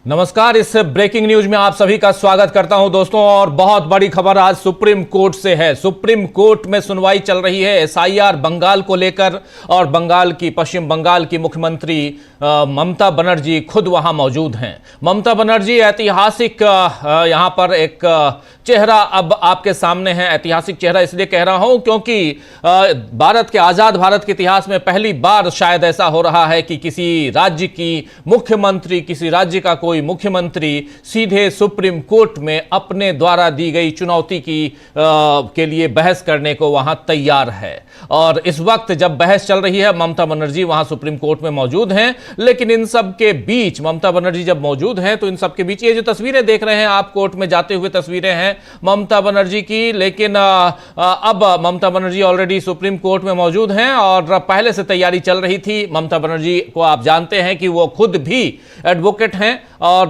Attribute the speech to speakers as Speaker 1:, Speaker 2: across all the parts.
Speaker 1: नमस्कार, इस breaking news में आप सभी का स्वागत करता हूं दोस्तों। और बहुत बड़ी खबर आज सुप्रीम कोर्ट से है। सुप्रीम कोर्ट में सुनवाई चल रही है एसआईआर बंगाल को लेकर, और पश्चिम बंगाल की मुख्यमंत्री ममता बनर्जी खुद वहां मौजूद हैं। ममता बनर्जी ऐतिहासिक यहां पर एक चेहरा अब आपके सामने है। ऐतिहासिक चेहरा इसलिए कह रहा हूं क्योंकि आजाद भारत के इतिहास में पहली बार शायद ऐसा हो रहा है कि किसी राज्य की मुख्यमंत्री, किसी राज्य का कोई मुख्यमंत्री सीधे सुप्रीम कोर्ट में अपने द्वारा दी गई चुनौती के लिए बहस करने को वहां तैयार है। और इस वक्त जब बहस चल रही है, ममता बनर्जी वहां सुप्रीम कोर्ट में मौजूद हैं। लेकिन इन सब के बीच ममता बनर्जी जब मौजूद हैं तो इन सब के बीच ये जो तस्वीरें देख रहे हैं आप, कोर्ट में जाते हुए तस्वीरें हैं ममता बनर्जी की। लेकिन अब Mamata Banerjee already supreme court में मौजूद हैं और पहले से तैयारी चल रही थी। ममता बनर्जी को आप जानते हैं कि वो खुद भी एडवोकेट हैं और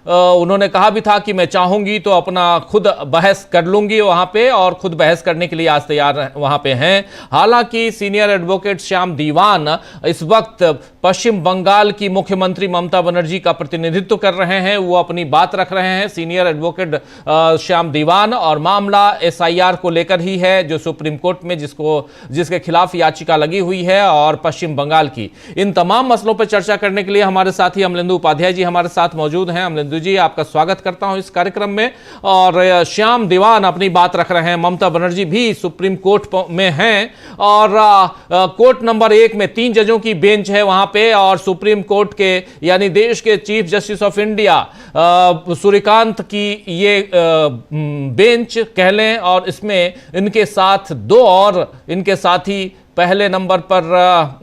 Speaker 1: उन्होंने कहा भी था कि मैं चाहूंगी तो अपना खुद बहस कर लूंगी वहां पे, और खुद बहस करने के लिए आज तैयार वहां पे हैं। हालांकि सीनियर एडवोकेट श्याम दीवान इस वक्त पश्चिम बंगाल की मुख्यमंत्री ममता बनर्जी का प्रतिनिधित्व कर रहे हैं, वो अपनी बात रख रहे हैं। सीनियर एडवोकेट श्याम दीवान, और मामला एसआईआर को लेकर ही है जो सुप्रीम कोर्ट में जिसके खिलाफ याचिका लगी हुई है, और पश्चिम बंगाल की। इन तमाम मसलों पर चर्चा करने के लिए हमारे साथी अमलेंदु उपाध्याय जी हमारे साथ मौजूद हैं। अमलेंदु जी, आपका स्वागत करता हूं इस कार्यक्रम में। और श्याम दीवान अपनी बात रख रहे हैं, ममता बनर्जी भी सुप्रीम कोर्ट में हैं, और कोर्ट नंबर 1 में 3 जजों की बेंच है वहां पे, और सुप्रीम कोर्ट के यानी देश के chief justice of India Suryakant की ये बेंच कह लें। और इसमें इनके साथ 2 और इनके साथी, पहले नंबर पर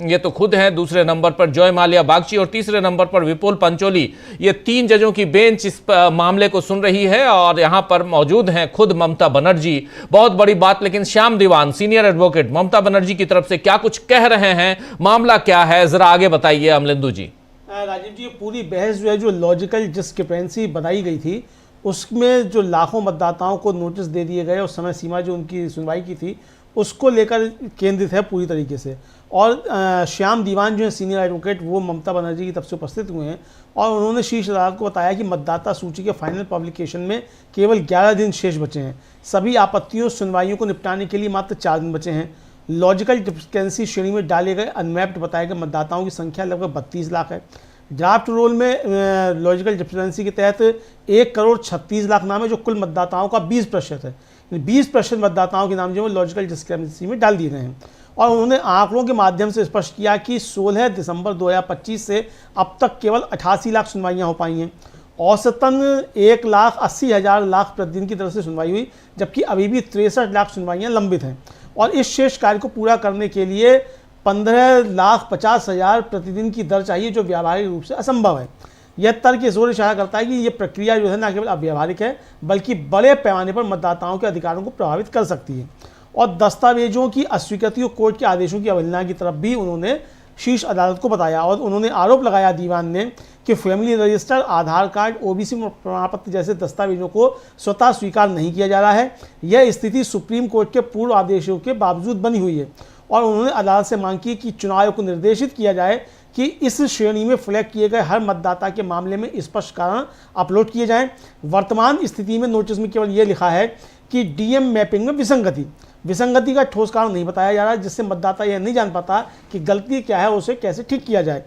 Speaker 1: ये तो खुद हैं, दूसरे नंबर पर जॉय माल्या बागची और तीसरे नंबर पर विपुल पंचोली। ये 3 जजों की बेंच इस मामले को सुन रही है, और यहां पर मौजूद हैं खुद ममता बनर्जी। बहुत बड़ी बात। लेकिन श्याम दीवान, सीनियर एडवोकेट, ममता बनर्जी की तरफ से क्या कुछ कह रहे हैं, मामला क्या है, जरा आगे बताइए अमलेंदु जी।
Speaker 2: राजीव जी, ये पूरी बहस जो है, जो लॉजिकल डिस्क्रिपेंसी बनाई गई थी, उसमें जो लाखों मतदाताओं को नोटिस दे दिए गए और समय सीमा जो उनकी सुनवाई की थी उसको लेकर केंद्रित है पूरी तरीके से। और श्याम दीवान जो है सीनियर एडवोकेट, वो ममता बनर्जी की तरफ से उपस्थित हुए हैं, और उन्होंने शीर्ष अदालत को बताया कि मतदाता सूची के फाइनल पब्लिकेशन में केवल 11 दिन शेष बचे हैं। सभी आपत्तियों सुनवाइयों को निपटाने के लिए मात्र 4 दिन बचे हैं। लॉजिकल डिस्क्रिपेंसी श्रेणी में डाले गए अनमैप्ड बताए गए मतदाताओं की संख्या लगभग 32 लाख है। ड्राफ्ट रोल में लॉजिकल डिस्क्रिपेंसी के तहत 1,36,00,000 नाम है, जो कुल मतदाताओं का 20% है। 20% मतदाताओं के नाम जो है लॉजिकल डिस्क्रिपेंसी में डाल दिए गए हैं। और उन्होंने आंकड़ों के माध्यम से स्पष्ट किया कि 16 दिसंबर 2025 से अब तक केवल 88 लाख सुनवाइयाँ हो पाई हैं। औसतन 1,80,000 लाख प्रतिदिन की तरफ से सुनवाई हुई, जबकि अभी भी 63 लाख सुनवाइयाँ लंबित हैं। और इस शेष कार्य को पूरा करने के लिए 15,50,000 प्रतिदिन की दर चाहिए, जो व्यावहारिक रूप से असंभव है। यह तर्क जोर इशारा करता है कि यह प्रक्रिया जो है न केवल अव्यावहारिक है, बल्कि बड़े पैमाने पर मतदाताओं के अधिकारों को प्रभावित कर सकती है। और दस्तावेजों की अस्वीकृति और कोर्ट के आदेशों की अवहेलना की तरफ भी उन्होंने शीर्ष अदालत को बताया। और उन्होंने आरोप लगाया दीवान ने कि फैमिली रजिस्टर, आधार कार्ड, ओबीसी प्रमाण पत्र जैसे दस्तावेजों को स्वतः स्वीकार नहीं किया जा रहा है। यह स्थिति सुप्रीम कोर्ट के पूर्व आदेशों के बावजूद बनी हुई है। और उन्होंने अदालत से मांग की कि चुनाव आयोग को निर्देशित किया जाए कि इस श्रेणी में फ्लैग किए गए हर मतदाता के मामले में स्पष्ट कारण अपलोड किए जाएं। वर्तमान स्थिति में नोटिस में केवल ये लिखा है कि डीएम मैपिंग में विसंगति का ठोस कारण नहीं बताया जा रहा है, जिससे मतदाता यह नहीं जान पाता कि गलती क्या है और उसे कैसे ठीक किया जाए।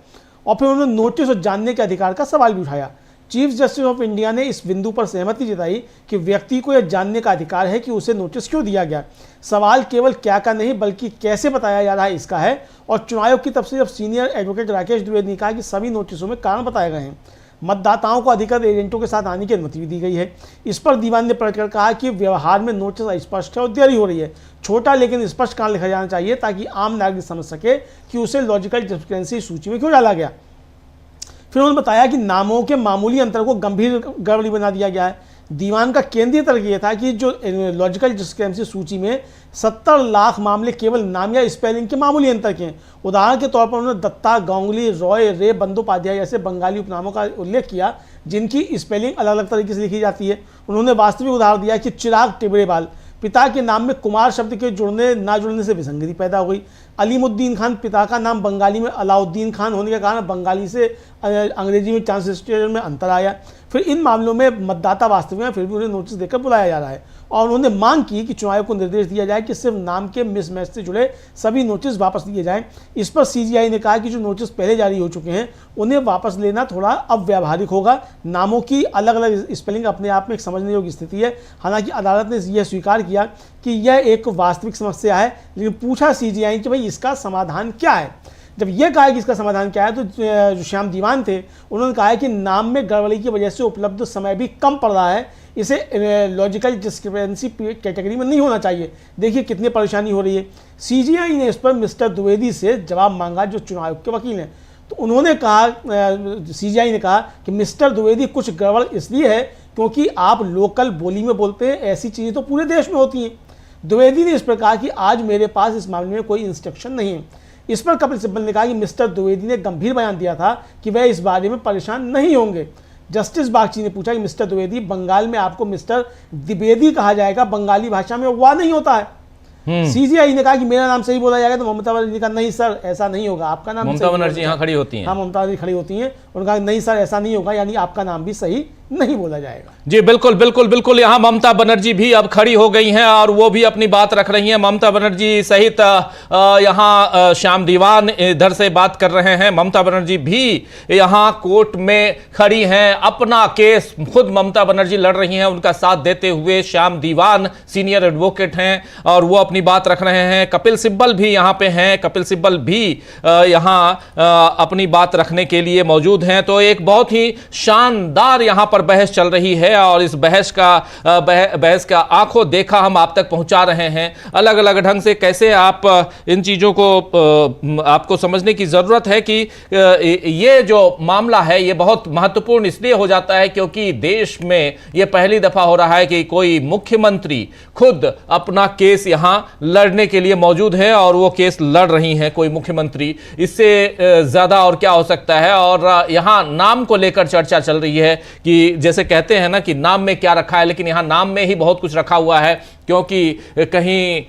Speaker 2: और फिर उन्होंने नोटिस और जानने के अधिकार का सवाल भी उठाया। चीफ जस्टिस ऑफ इंडिया ने इस बिंदु पर सहमति जताई कि व्यक्ति को यह जानने का अधिकार है कि उसे नोटिस क्यों दिया गया। सवाल केवल क्या का नहीं, बल्कि कैसे बताया जा रहा है इसका है। और चुनाव आयोग की तरफ से जब सीनियर एडवोकेट राकेश द्विवेदी ने कहा कि सभी नोटिसों में कारण बताए गए हैं, मतदाताओं को अधिकृत एजेंटों के साथ आने की अनुमति भी दी गई है। इस पर दीवान ने पलटकर कहा कि व्यवहार में नोटिस अस्पष्ट है और देरी हो रही है। छोटा लेकिन स्पष्ट कारण लिखा जाना चाहिए, ताकि आम नागरिक समझ सके कि उसे लॉजिकल डिस्क्रिपेंसी सूची में क्यों डाला गया। फिर उन्होंने बताया कि नामों के मामूली अंतर को गंभीर गड़बड़ी बना दिया गया है। दीवान का केंद्रीय तर्क यह था कि जो लॉजिकल डिस्क्रिपेंसी सूची में 70 लाख मामले केवल नाम या स्पेलिंग के मामूली अंतर के हैं। उदाहरण के तौर पर उन्होंने दत्ता, गांगुली, रॉय, रे, बंदोपाध्याय जैसे बंगाली उपनामों का उल्लेख किया, जिनकी स्पेलिंग अलग अलग तरीके से लिखी जाती है। उन्होंने वास्तविक उदाहरण दिया कि चिराग टिबरेवाल, पिता के नाम में कुमार शब्द के जुड़ने ना जुड़ने से विसंगति पैदा हो गई। अलीमुद्दीन खान, पिता का नाम बंगाली में अलाउद्दीन खान होने के कारण बंगाली से अंग्रेजी में ट्रांसलेशन में अंतर आया। फिर इन मामलों में मतदाता वास्तविक में फिर भी उन्हें नोटिस देकर बुलाया जा रहा है और उन्होंने मांग की कि चुनाव आयोग को निर्देश दिया जाए कि सिर्फ नाम के मिसमैच से जुड़े सभी नोटिस वापस लिए जाएं। इस पर सीजीआई ने कहा कि जो नोटिस पहले जारी हो चुके हैं उन्हें वापस लेना थोड़ा अव्यावहारिक होगा। नामों की अलग अलग स्पेलिंग अपने आप में एक समझने योग्य स्थिति है। हालांकि अदालत ने यह स्वीकार किया कि यह एक वास्तविक समस्या है, लेकिन पूछा सीजीआई कि भाई इसका समाधान क्या है। जब यह कहा कि इसका समाधान क्या है तो जो श्याम दीवान थे उन्होंने कहा है कि नाम में गड़बड़ी की वजह से उपलब्ध समय भी कम पड़ रहा है, इसे लॉजिकल डिस्क्रिपेंसी कैटेगरी में नहीं होना चाहिए। देखिए कितनी परेशानी हो रही है। सीजीआई ने इस पर मिस्टर द्विवेदी से जवाब मांगा जो चुनाव आयोग के वकील हैं। तो उन्होंने कहा, सीजीआई ने कहा कि मिस्टर द्विवेदी कुछ गड़बड़ इसलिए है क्योंकि आप लोकल बोली में बोलते हैं, ऐसी चीज़ें तो पूरे देश में होती हैं। द्विवेदी ने इस पर कहा कि आज मेरे पास इस मामले में कोई इंस्ट्रक्शन नहीं है। इस पर कपिल सिब्बल ने कहा कि मिस्टर द्विवेदी ने गंभीर बयान दिया था कि वह इस बारे में परेशान नहीं होंगे। जस्टिस बागची ने पूछा कि मिस्टर द्विवेदी, बंगाल में आपको मिस्टर द्विवेदी कहा जाएगा, बंगाली भाषा में वाह नहीं होता है। सीजीआई ने कहा कि मेरा नाम सही बोला जाएगा, तो ममता बनर्जी ने कहा नहीं सर ऐसा नहीं होगा, आपका नाम
Speaker 1: ममता बनर्जी यहाँ खड़ी होती हैं।
Speaker 2: हाँ, ममता बनर्जी खड़ी होती हैं। उन्होंने कहा नहीं सर ऐसा नहीं होगा, यानी आपका नाम भी सही नहीं बोला जाएगा।
Speaker 1: जी बिल्कुल बिल्कुल बिल्कुल, यहाँ ममता बनर्जी भी अब खड़ी हो गई हैं और वो भी अपनी बात रख रही हैं। ममता बनर्जी सहित यहाँ श्याम दीवान इधर से बात कर रहे हैं। ममता बनर्जी भी यहाँ कोर्ट में खड़ी हैं, अपना केस खुद ममता बनर्जी लड़ रही हैं, उनका साथ देते हुए श्याम दीवान सीनियर एडवोकेट हैं और वो अपनी बात रख रहे हैं। कपिल सिब्बल भी यहाँ पे हैं, कपिल सिब्बल भी यहाँ अपनी बात रखने के लिए मौजूद हैं। तो एक बहुत ही शानदार यहाँ पर बहस चल रही है और इस बहस का आंखों देखा हम आप तक पहुंचा रहे हैं। अलग अलग ढंग से कैसे आप इन चीजों को आपको समझने की जरूरत है कि ये जो मामला है ये बहुत महत्वपूर्ण इसलिए हो जाता है क्योंकि देश में ये पहली दफा हो रहा है कि कोई मुख्यमंत्री खुद अपना केस यहां लड़ने के लिए मौजूद है और वो केस लड़ रही हैं कोई मुख्यमंत्री। इससे ज्यादा और क्या हो सकता है। और यहां नाम को लेकर चर्चा चल रही है कि जैसे कहते हैं ना कि नाम में क्या रखा है, लेकिन यहां नाम में ही बहुत कुछ रखा हुआ है क्योंकि कहीं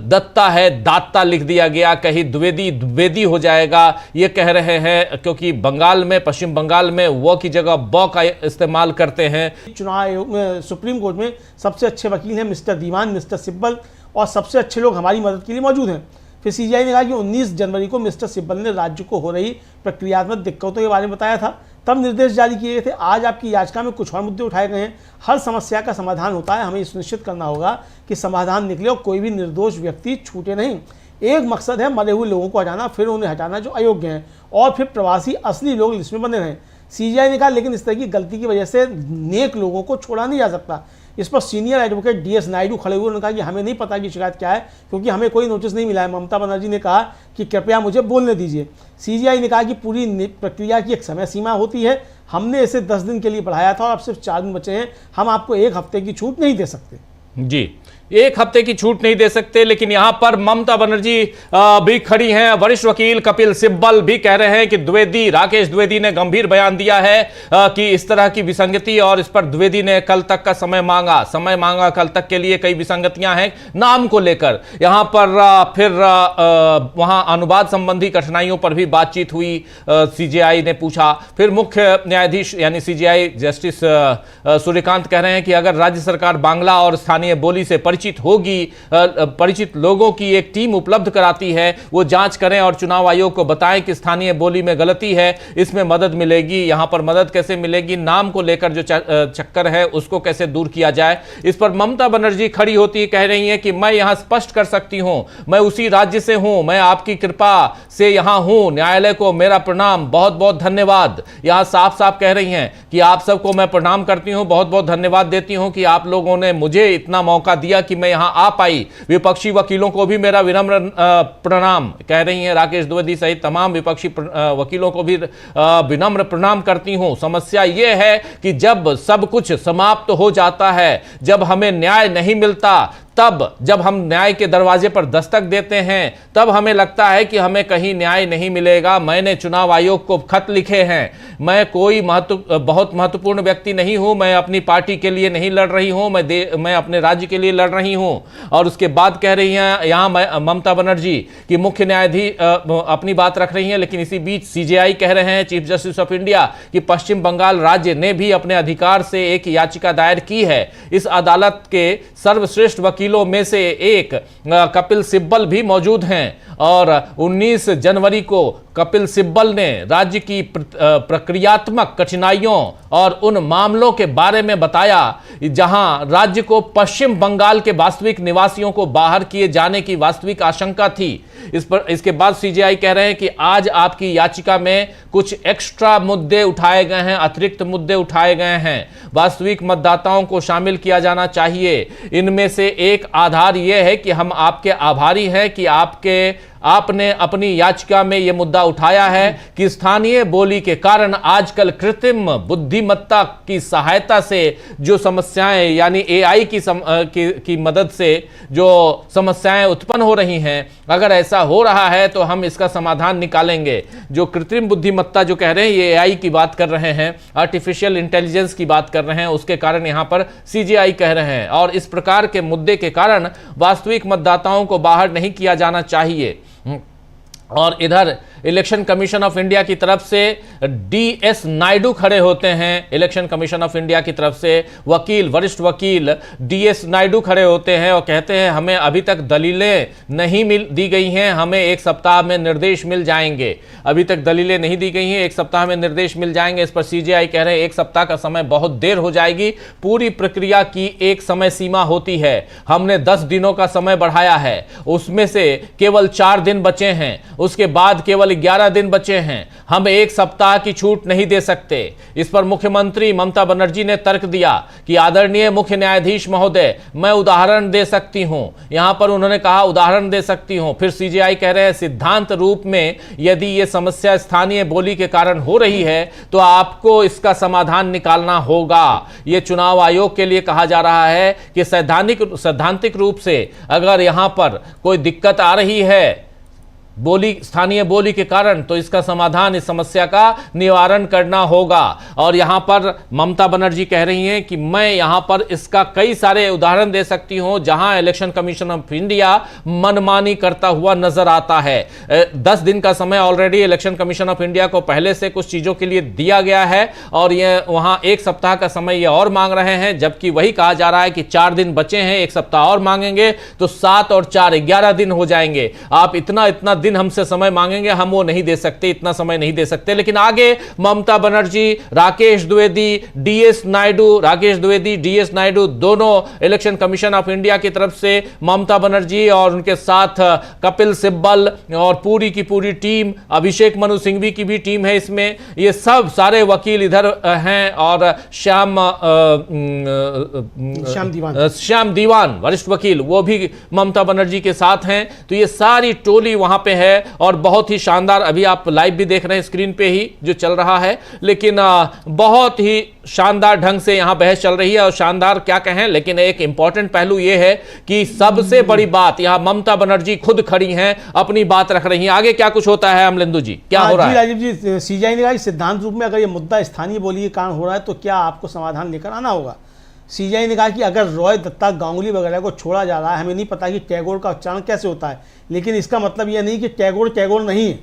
Speaker 1: दत्ता है दात्ता लिख दिया गया, कहीं द्विवेदी हो जाएगा ये कह रहे हैं क्योंकि बंगाल में, पश्चिम बंगाल में वो की जगह ब का इस्तेमाल करते हैं।
Speaker 2: चुनाव आयोग में, सुप्रीम कोर्ट में सबसे अच्छे वकील हैं मिस्टर दीवान, मिस्टर सिब्बल और सबसे अच्छे लोग हमारी मदद के लिए मौजूद हैं। फिर सीजीआई ने कहा कि 19 जनवरी को मिस्टर सिब्बल ने राज्य को हो रही प्रक्रियात्मक दिक्कतों के बारे में बताया था, तब निर्देश जारी किए गए थे। आज आपकी याचिका में कुछ और मुद्दे उठाए गए हैं। हर समस्या का समाधान होता है, हमें सुनिश्चित करना होगा कि समाधान निकले और कोई भी निर्दोष व्यक्ति छूटे नहीं। एक मकसद है मरे हुए लोगों को हटाना, फिर उन्हें हटाना जो अयोग्य हैं और फिर प्रवासी असली लोग लिस्ट में बने रहें। सीजीआई ने कहा लेकिन इस तरह की गलती की वजह से नेक लोगों को छोड़ा नहीं जा सकता। इस पर सीनियर एडवोकेट डीएस नायडू खड़े हुए, उन्होंने कहा कि हमें नहीं पता कि शिकायत क्या है क्योंकि हमें कोई नोटिस नहीं मिला है। ममता बनर्जी ने कहा कि कृपया मुझे बोलने दीजिए। सीजीआई ने कहा कि पूरी प्रक्रिया की एक समय सीमा होती है, हमने इसे 10 दिन के लिए बढ़ाया था और अब सिर्फ 4 दिन बचे हैं, हम आपको 1 हफ्ते की छूट नहीं दे सकते।
Speaker 1: जी 1 हफ्ते की छूट नहीं दे सकते, लेकिन यहां पर ममता बनर्जी भी खड़ी हैं। वरिष्ठ वकील कपिल सिब्बल भी कह रहे हैं कि राकेश द्विवेदी ने गंभीर बयान दिया है कि इस तरह की विसंगति, और इस पर द्विवेदी ने कल तक का समय मांगा कल तक के लिए कई विसंगतियां हैं नाम को लेकर। यहां पर फिर वहां अनुवाद संबंधी कठिनाइयों पर भी बातचीत हुई, सीजीआई ने पूछा। फिर मुख्य न्यायाधीश यानी सीजीआई जस्टिस सूर्यकांत कह रहे हैं कि अगर राज्य सरकार बांग्ला और स्थानीय बोली से परिचित लोगों की एक टीम उपलब्ध कराती है, वो जांच करें और चुनाव आयोग को बताएं कि स्थानीय बोली में गलती है, इसमें मदद मिलेगी। यहां पर मदद कैसे मिलेगी, नाम को लेकर जो चक्कर है उसको कैसे दूर किया जाए। इस पर ममता बनर्जी खड़ी होती कह रही हैं कि मैं यहां स्पष्ट कर सकती हूं, मैं उसी राज्य से हूं, मैं आपकी कृपा से यहां हूं, न्यायालय को मेरा प्रणाम, बहुत बहुत धन्यवाद। यहां साफ साफ कह रही हैं कि आप सबको मैं प्रणाम करती हूं, बहुत बहुत धन्यवाद देती हूं कि आप लोगों ने मुझे इतना मौका दिया कि मैं यहां आ पाई। विपक्षी वकीलों को भी मेरा विनम्र प्रणाम कह रही हैं। राकेश द्विवेदी सहित तमाम विपक्षी वकीलों को भी विनम्र प्रणाम करती हूं। समस्या यह है कि जब सब कुछ समाप्त हो जाता है, जब हमें न्याय नहीं मिलता, तब जब हम न्याय के दरवाजे पर दस्तक देते हैं तब हमें लगता है कि हमें कहीं न्याय नहीं मिलेगा। मैंने चुनाव आयोग को खत लिखे हैं, मैं कोई बहुत महत्वपूर्ण व्यक्ति नहीं हूं, मैं अपनी पार्टी के लिए नहीं लड़ रही हूं, मैं अपने राज्य के लिए लड़ रही हूं। और उसके बाद कह रही हैं यहां ममता बनर्जी कि मुख्य न्यायाधीश अपनी बात रख रही हैं, लेकिन इसी बीच सीजेआई कह रहे हैं, चीफ जस्टिस ऑफ इंडिया, कि पश्चिम बंगाल राज्य ने भी अपने अधिकार से एक याचिका दायर की है। इस अदालत के सर्वश्रेष्ठ वकीलों में से एक कपिल सिब्बल भी मौजूद हैं और 19 जनवरी को कपिल सिब्बल ने राज्य की प्रक्रियात्मक कठिनाइयों और उन मामलों के बारे में बताया जहां राज्य को पश्चिम बंगाल के वास्तविक निवासियों को बाहर किए जाने की वास्तविक आशंका थी। इसके बाद सीजेआई कह रहे हैं कि आज आपकी याचिका में कुछ एक्स्ट्रा मुद्दे उठाए गए हैं, अतिरिक्त मुद्दे उठाए गए हैं, वास्तविक मतदाताओं को शामिल किया जाना चाहिए। इनमें से एक आधार यह है कि हम आपके आभारी हैं कि आपने अपनी याचिका में यह मुद्दा उठाया है कि स्थानीय बोली के कारण आजकल कृत्रिम बुद्धिमत्ता की सहायता से जो समस्याएं यानी एआई की मदद से जो समस्याएं उत्पन्न हो रही हैं, अगर ऐसा हो रहा है तो हम इसका समाधान निकालेंगे। जो कृत्रिम बुद्धिमत्ता जो कह रहे हैं, ये एआई की बात कर रहे हैं, आर्टिफिशियल इंटेलिजेंस की बात कर रहे हैं, उसके कारण यहां पर सीजेआई कह रहे हैं। और इस प्रकार के मुद्दे के कारण वास्तविक मतदाताओं को बाहर नहीं किया जाना चाहिए। और इधर इलेक्शन कमीशन ऑफ इंडिया की तरफ से डीएस नायडू खड़े होते हैं। इलेक्शन कमीशन ऑफ इंडिया की तरफ से वरिष्ठ वकील डीएस नायडू खड़े होते हैं और कहते हैं हमें अभी तक दलीलें नहीं दी गई हैं, हमें एक सप्ताह में निर्देश मिल जाएंगे। अभी तक दलीलें नहीं दी गई हैं, एक सप्ताह में निर्देश मिल जाएंगे। इस पर सीजेआई कह रहे हैं एक सप्ताह का समय बहुत देर हो जाएगी, पूरी प्रक्रिया की एक समय सीमा होती है, हमने 10 दिनों का समय बढ़ाया है, उसमें से केवल 4 दिन बचे हैं, उसके बाद केवल 11 दिन बचे हैं, हम एक सप्ताह की छूट नहीं दे सकते। इस पर मुख्यमंत्री ममता बनर्जी ने तर्क दिया कि आदरणीय मुख्य न्यायाधीश महोदय, मैं उदाहरण दे सकती हूं। यहां पर उन्होंने कहा उदाहरण दे सकती हूं। फिर सीजेआई कह रहे हैं सिद्धांत रूप में यदि यह समस्या स्थानीय बोली के कारण हो रही है तो आपको इसका समाधान निकालना होगा। यह चुनाव आयोग के लिए कहा जा रहा है कि सैद्धांतिक रूप से अगर यहां पर कोई दिक्कत आ रही है स्थानीय बोली के कारण, तो इसका समाधान, इस समस्या का निवारण करना होगा। और यहां पर ममता बनर्जी कह रही हैं कि मैं यहां पर इसका कई सारे उदाहरण दे सकती हूं जहां इलेक्शन कमीशन ऑफ इंडिया मनमानी करता हुआ नजर आता है। 10 दिन का समय already election commission of India को पहले से कुछ चीजों के लिए दिया गया है और यह वहां एक सप्ताह का समय ये और मांग रहे हैं, जबकि वही कहा जा रहा है कि 4 दिन बचे हैं, एक सप्ताह और मांगेंगे तो 7 और 4 11 दिन हो जाएंगे। आप इतना दिन हमसे समय मांगेंगे, हम वो नहीं दे सकते, इतना समय नहीं दे सकते। लेकिन आगे ममता बनर्जी, राकेश द्विवेदी, डीएस नायडू दोनों इलेक्शन कमीशन ऑफ इंडिया की तरफ से, ममता बनर्जी और उनके साथ कपिल सिब्बल और पूरी की पूरी टीम, अभिषेक मनु सिंघवी की भी टीम है इसमें, ये सब सारे वकील इधर हैं और श्याम दीवान वरिष्ठ वकील वो भी ममता बनर्जी के साथ हैं। तो ये सारी टोली वहां पे है और बहुत ही शानदार, अभी आप लाइव भी देख रहे हैं स्क्रीन पे ही जो चल रहा है, लेकिन बहुत ही शानदार ढंग से यहां बहस चल रही है। और शानदार क्या कहें, लेकिन एक इंपॉर्टेंट पहलू यह है कि सबसे बड़ी बात यहां ममता बनर्जी खुद खड़ी हैं, अपनी बात रख रही हैं। आगे क्या कुछ होता है अमलेंदु जी, क्या हो रहा है?
Speaker 2: राजीव जी, सीजेआई ने कहा सिद्धांत रूप में अगर यह मुद्दा स्थानीय बोली के कारण हो रहा है तो क्या आपको समाधान लेकर आना होगा। सीजेआई ने कहा कि अगर रॉय, दत्ता, गांगुली वगैरह को छोड़ा जा रहा है, हमें नहीं पता कि टैगोर का उच्चारण कैसे होता है, लेकिन इसका मतलब यह नहीं कि टैगोर नहीं है।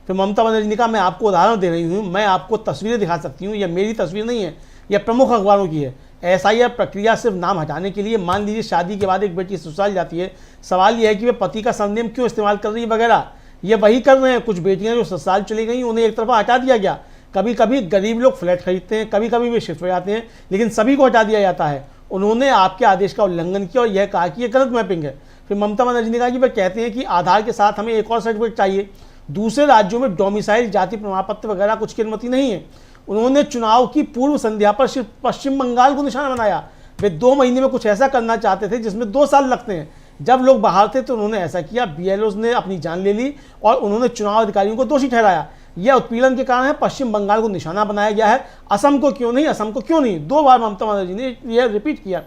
Speaker 2: फिर ममता बनर्जी ने कहा मैं आपको उदाहरण दे रही हूँ, मैं आपको तस्वीरें दिखा सकती हूँ, यह मेरी तस्वीर नहीं है, यह प्रमुख अखबारों की है। एसआईआर प्रक्रिया सिर्फ नाम हटाने के लिए, मान लीजिए शादी के बाद एक बेटी ससुराल जाती है, सवाल यह है कि वे पति का सरनेम क्यों इस्तेमाल कर रही है वगैरह, ये वही कर रहे हैं। कुछ बेटियाँ जो ससुराल चली गई उन्हें एक तरफा हटा दिया गया। कभी कभी गरीब लोग फ्लैट खरीदते हैं, कभी कभी वे शिफ्ट हो जाते हैं, लेकिन सभी को हटा दिया जाता है। उन्होंने आपके आदेश का उल्लंघन किया और यह कहा कि यह गलत मैपिंग है। फिर ममता बनर्जी ने कहा कि वे कहते हैं कि आधार के साथ हमें एक और सर्टिफिकेट चाहिए, दूसरे राज्यों में डोमिसाइल, जाति प्रमाण पत्र वगैरह कुछ की अनुमति नहीं है। उन्होंने चुनाव की पूर्व संध्या पर सिर्फ पश्चिम बंगाल को निशाना बनाया। वे 2 महीने में कुछ ऐसा करना चाहते थे जिसमें 2 साल लगते हैं। जब लोग बाहर थे तो उन्होंने ऐसा किया, बीएलओ ने अपनी जान ले ली और उन्होंने चुनाव अधिकारियों को दोषी ठहराया। यह उत्पीड़न के कारण है, पश्चिम बंगाल को निशाना बनाया गया है, असम को क्यों नहीं, 2 बार ममता बनर्जी ने यह रिपीट किया।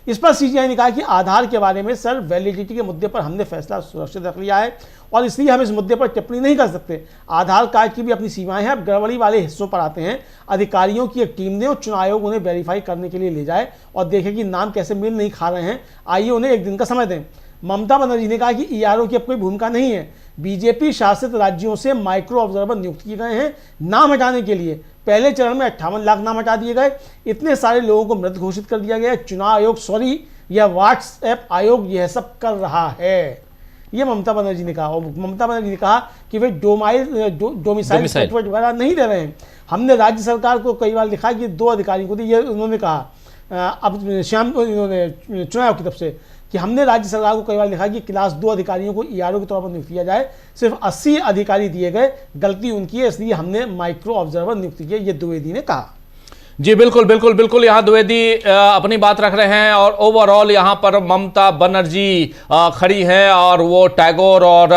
Speaker 2: इस पर सीजीआई ने कहा कि आधार के बारे में सर वैलिडिटी के मुद्दे पर हमने फैसला सुरक्षित रख लिया है और इसलिए हम इस मुद्दे पर टिप्पणी नहीं कर सकते। आधार कार्ड की भी अपनी सीमाएं हैं। अब गड़बड़ी वाले हिस्सों पर आते हैं। अधिकारियों की एक टीम ने और चुनाव आयोग उन्हें वेरीफाई करने के लिए ले जाए और देखे कि नाम कैसे मेल नहीं खा रहे हैं। आइए उन्हें एक दिन का समय दें। ममता बनर्जी ने कहा कि ईआरओ की अब कोई भूमिका नहीं है। बीजेपी शासित राज्यों से माइक्रो ऑब्जर्वर नियुक्त किए गए हैं नाम हटाने के लिए। पहले चरण में 58 लाख नाम हटा दिए गए। इतने सारे लोगों को मृत घोषित कर दिया गया। चुनाव आयोग या व्हाट्सएप आयोग यह सब कर रहा है, ये ममता बनर्जी ने कहा। और ममता बनर्जी ने कहा कि वे डोमिसाइल सर्टिफिकेट वगैरह नहीं दे रहे हैं। हमने राज्य सरकार को कई बार लिखा कि 2 अधिकारियों को दी, ये उन्होंने कहा अब इन्होंने चुनाव आयोग की तरफ से कि हमने राज्य सरकार को कई बार लिखा कि क्लास 2 अधिकारियों को ईआरओ के तौर पर नियुक्त किया जाए। सिर्फ 80 अधिकारी दिए गए, गलती उनकी है, इसलिए हमने माइक्रो ऑब्जर्वर नियुक्त किए, ये द्विवेदी ने कहा।
Speaker 1: जी बिल्कुल बिल्कुल बिल्कुल, यहाँ द्विवेदी अपनी बात रख रहे हैं और ओवरऑल यहाँ पर ममता बनर्जी खड़ी हैं और वो टैगोर और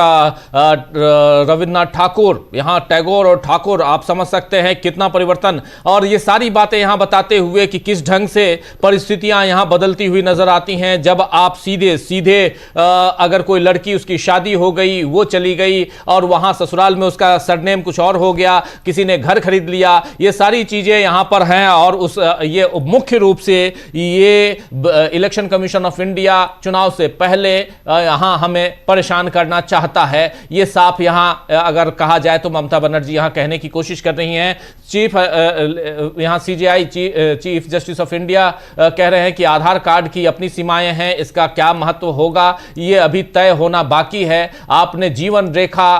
Speaker 1: रविन्द्रनाथ ठाकुर, यहाँ टैगोर और ठाकुर आप समझ सकते हैं कितना परिवर्तन, और ये सारी बातें यहाँ बताते हुए कि किस ढंग से परिस्थितियाँ यहाँ बदलती हुई नजर आती हैं। जब आप सीधे सीधे अगर कोई लड़की, उसकी शादी हो गई, वो चली गई और वहाँ ससुराल में उसका सरनेम कुछ और हो गया, किसी ने घर खरीद लिया, ये सारी चीज़ें यहाँ पर हैं। और ये मुख्य रूप से ये इलेक्शन कमीशन ऑफ इंडिया चुनाव से पहले यहां हमें परेशान करना चाहता है। ये साफ यहां अगर कहा जाए तो ममता बनर्जी यहां कहने की कोशिश कर रही हैं। चीफ यहां CJI chief justice of India कह रहे हैं कि आधार कार्ड की अपनी सीमाएं हैं, इसका क्या महत्व होगा ये अभी तय होना बाकी है। आपने जीवन रेखा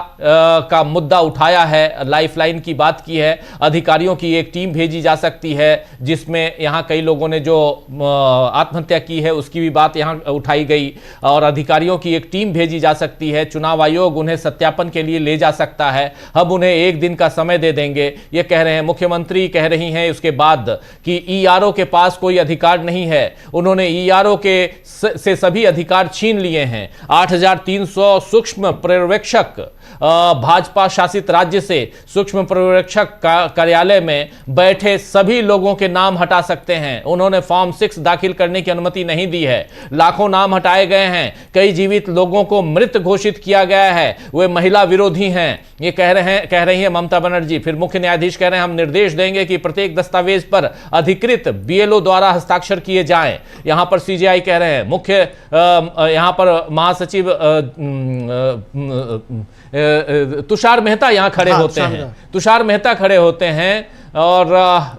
Speaker 1: का मुद्दा उठाया है, लाइफलाइन की बात की है, अधिकारियों की एक टीम भेजी जा सकती है जिसमें यहां कई लोगों ने जो आत्महत्या की है उसकी भी बात यहां उठाई गई, और अधिकारियों की एक टीम भेजी जा सकती है। चुनाव आयोग उन्हें सत्यापन के लिए ले जा सकता है। हम उन्हें एक दिन का समय दे देंगे, ये कह रहे हैं। मुख्यमंत्री कह रही हैं उसके बाद कि ईआरओ के पास कोई अधिकार नहीं है, उन्होंने ईआरओ से सभी अधिकार छीन लिए हैं। 8300 सूक्ष्म पर्यवेक्षक भाजपा शासित राज्य से सूक्ष्म पर्यवेक्षक कार्यालय में बैठे सभी लोगों के नाम हटा सकते हैं। उन्होंने फॉर्म 6 दाखिल करने की अनुमति नहीं दी है। लाखों नाम हटाए गए हैं। कई जीवित लोगों को मृत घोषित किया गया है, वे महिला विरोधी हैं, ये कह रही हैं ममता बनर्जी। फिर मुख्य न्यायाधीश कह रहे हैं हम निर्देश देंगे कि प्रत्येक दस्तावेज पर अधिकृत बीएलओ द्वारा हस्ताक्षर किए जाएं। यहां पर सीजेआई कह रहे हैं। मुख्य यहां पर महासचिव तुषार मेहता यहां खड़े होते हैं। तुषार मेहता खड़े होते हैं और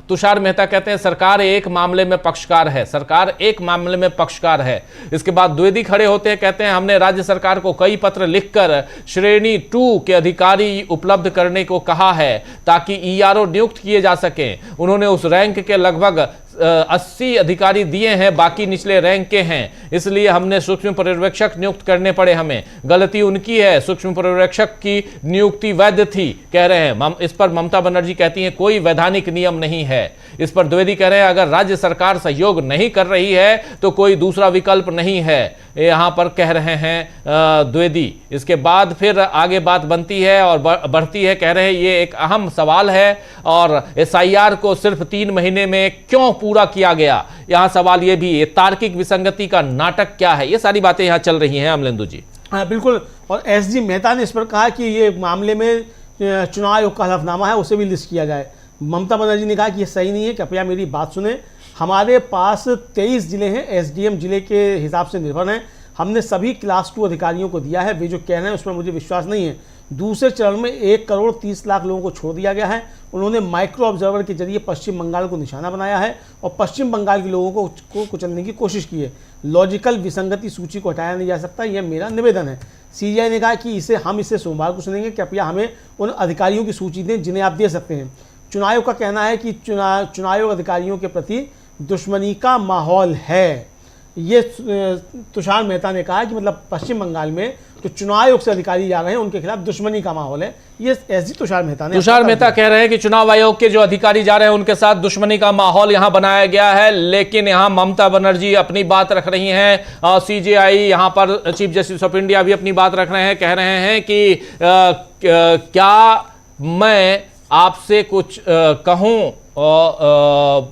Speaker 1: तुषार मेहता कहते हैं सरकार एक मामले में पक्षकार है, सरकार एक मामले में पक्षकार है। इसके बाद द्विवेदी खड़े होते हैं, कहते हैं हमने राज्य सरकार को कई पत्र लिखकर श्रेणी 2 के अधिकारी उपलब्ध करने को कहा है ताकि ईआरओ नियुक्त किए जा सकें। उन्होंने उस रैंक के लगभग 80 अधिकारी दिए हैं, बाकी निचले रैंक के हैं, इसलिए हमने सूक्ष्म पर्यवेक्षक नियुक्त करने पड़े। हमें गलती उनकी है, सूक्ष्म पर्यवेक्षक की नियुक्ति वैध थी, कह रहे हैं। इस पर ममता बनर्जी कहती हैं कोई वैधानिक नियम नहीं है। इस पर द्विवेदी कह रहे हैं अगर राज्य सरकार सहयोग नहीं कर रही है तो कोई दूसरा विकल्प नहीं है, यहां पर कह रहे हैं द्विवेदी। इसके बाद फिर आगे बात बनती है और बढ़ती है, कह रहे हैं ये एक अहम सवाल है और एसआईआर को सिर्फ 3 महीने में क्यों पूरा किया गया, यहां सवाल ये भी, ये तार्किक विसंगति का नाटक क्या है, ये सारी बातें यहां चल रही हैं अमलेंदु जी।
Speaker 2: हाँ बिल्कुल, और एसजी मेहता ने इस पर कहा कि ये मामले में चुनाव आयोग का हलफनामा है उसे भी लिस्ट किया जाए। ममता बनर्जी ने कहा कि ये सही नहीं है, कृपया मेरी बात सुने। हमारे पास 23 जिले हैं, एसडीएम जिले के हिसाब से निर्भर हैं। हमने सभी क्लास 2 अधिकारियों को दिया है, वे जो कह रहे हैं उसमें मुझे विश्वास नहीं है। दूसरे चरण में 1,30,00,000 लोगों को छोड़ दिया गया है। उन्होंने माइक्रो ऑब्जर्वर के जरिए पश्चिम बंगाल को निशाना बनाया है और पश्चिम बंगाल के लोगों को कुचलने की कोशिश की है। लॉजिकल विसंगति सूची को हटाया नहीं जा सकता, यह मेरा निवेदन है। सीजीआई ने कहा कि हम इसे सोमवार को सुनेंगे, कृपया हमें उन अधिकारियों की सूची दें जिन्हें आप दे सकते हैं। चुनाव आयोग का कहना है कि चुनाव आयोग अधिकारियों के प्रति दुश्मनी का माहौल है। ये तुषार मेहता ने कहा कि मतलब पश्चिम बंगाल में जो चुनाव आयोग से अधिकारी जा रहे हैं उनके खिलाफ दुश्मनी का माहौल है। ये एसजी तुषार मेहता
Speaker 1: कह रहे हैं कि चुनाव आयोग के जो अधिकारी जा रहे हैं उनके साथ दुश्मनी का माहौल यहां बनाया गया है। लेकिन यहां ममता बनर्जी अपनी बात रख रही हैं और सीजेआई यहां पर चीफ जस्टिस ऑफ इंडिया भी अपनी बात रख रहे हैं, कह रहे हैं कि क्या मैं आपसे कुछ कहूं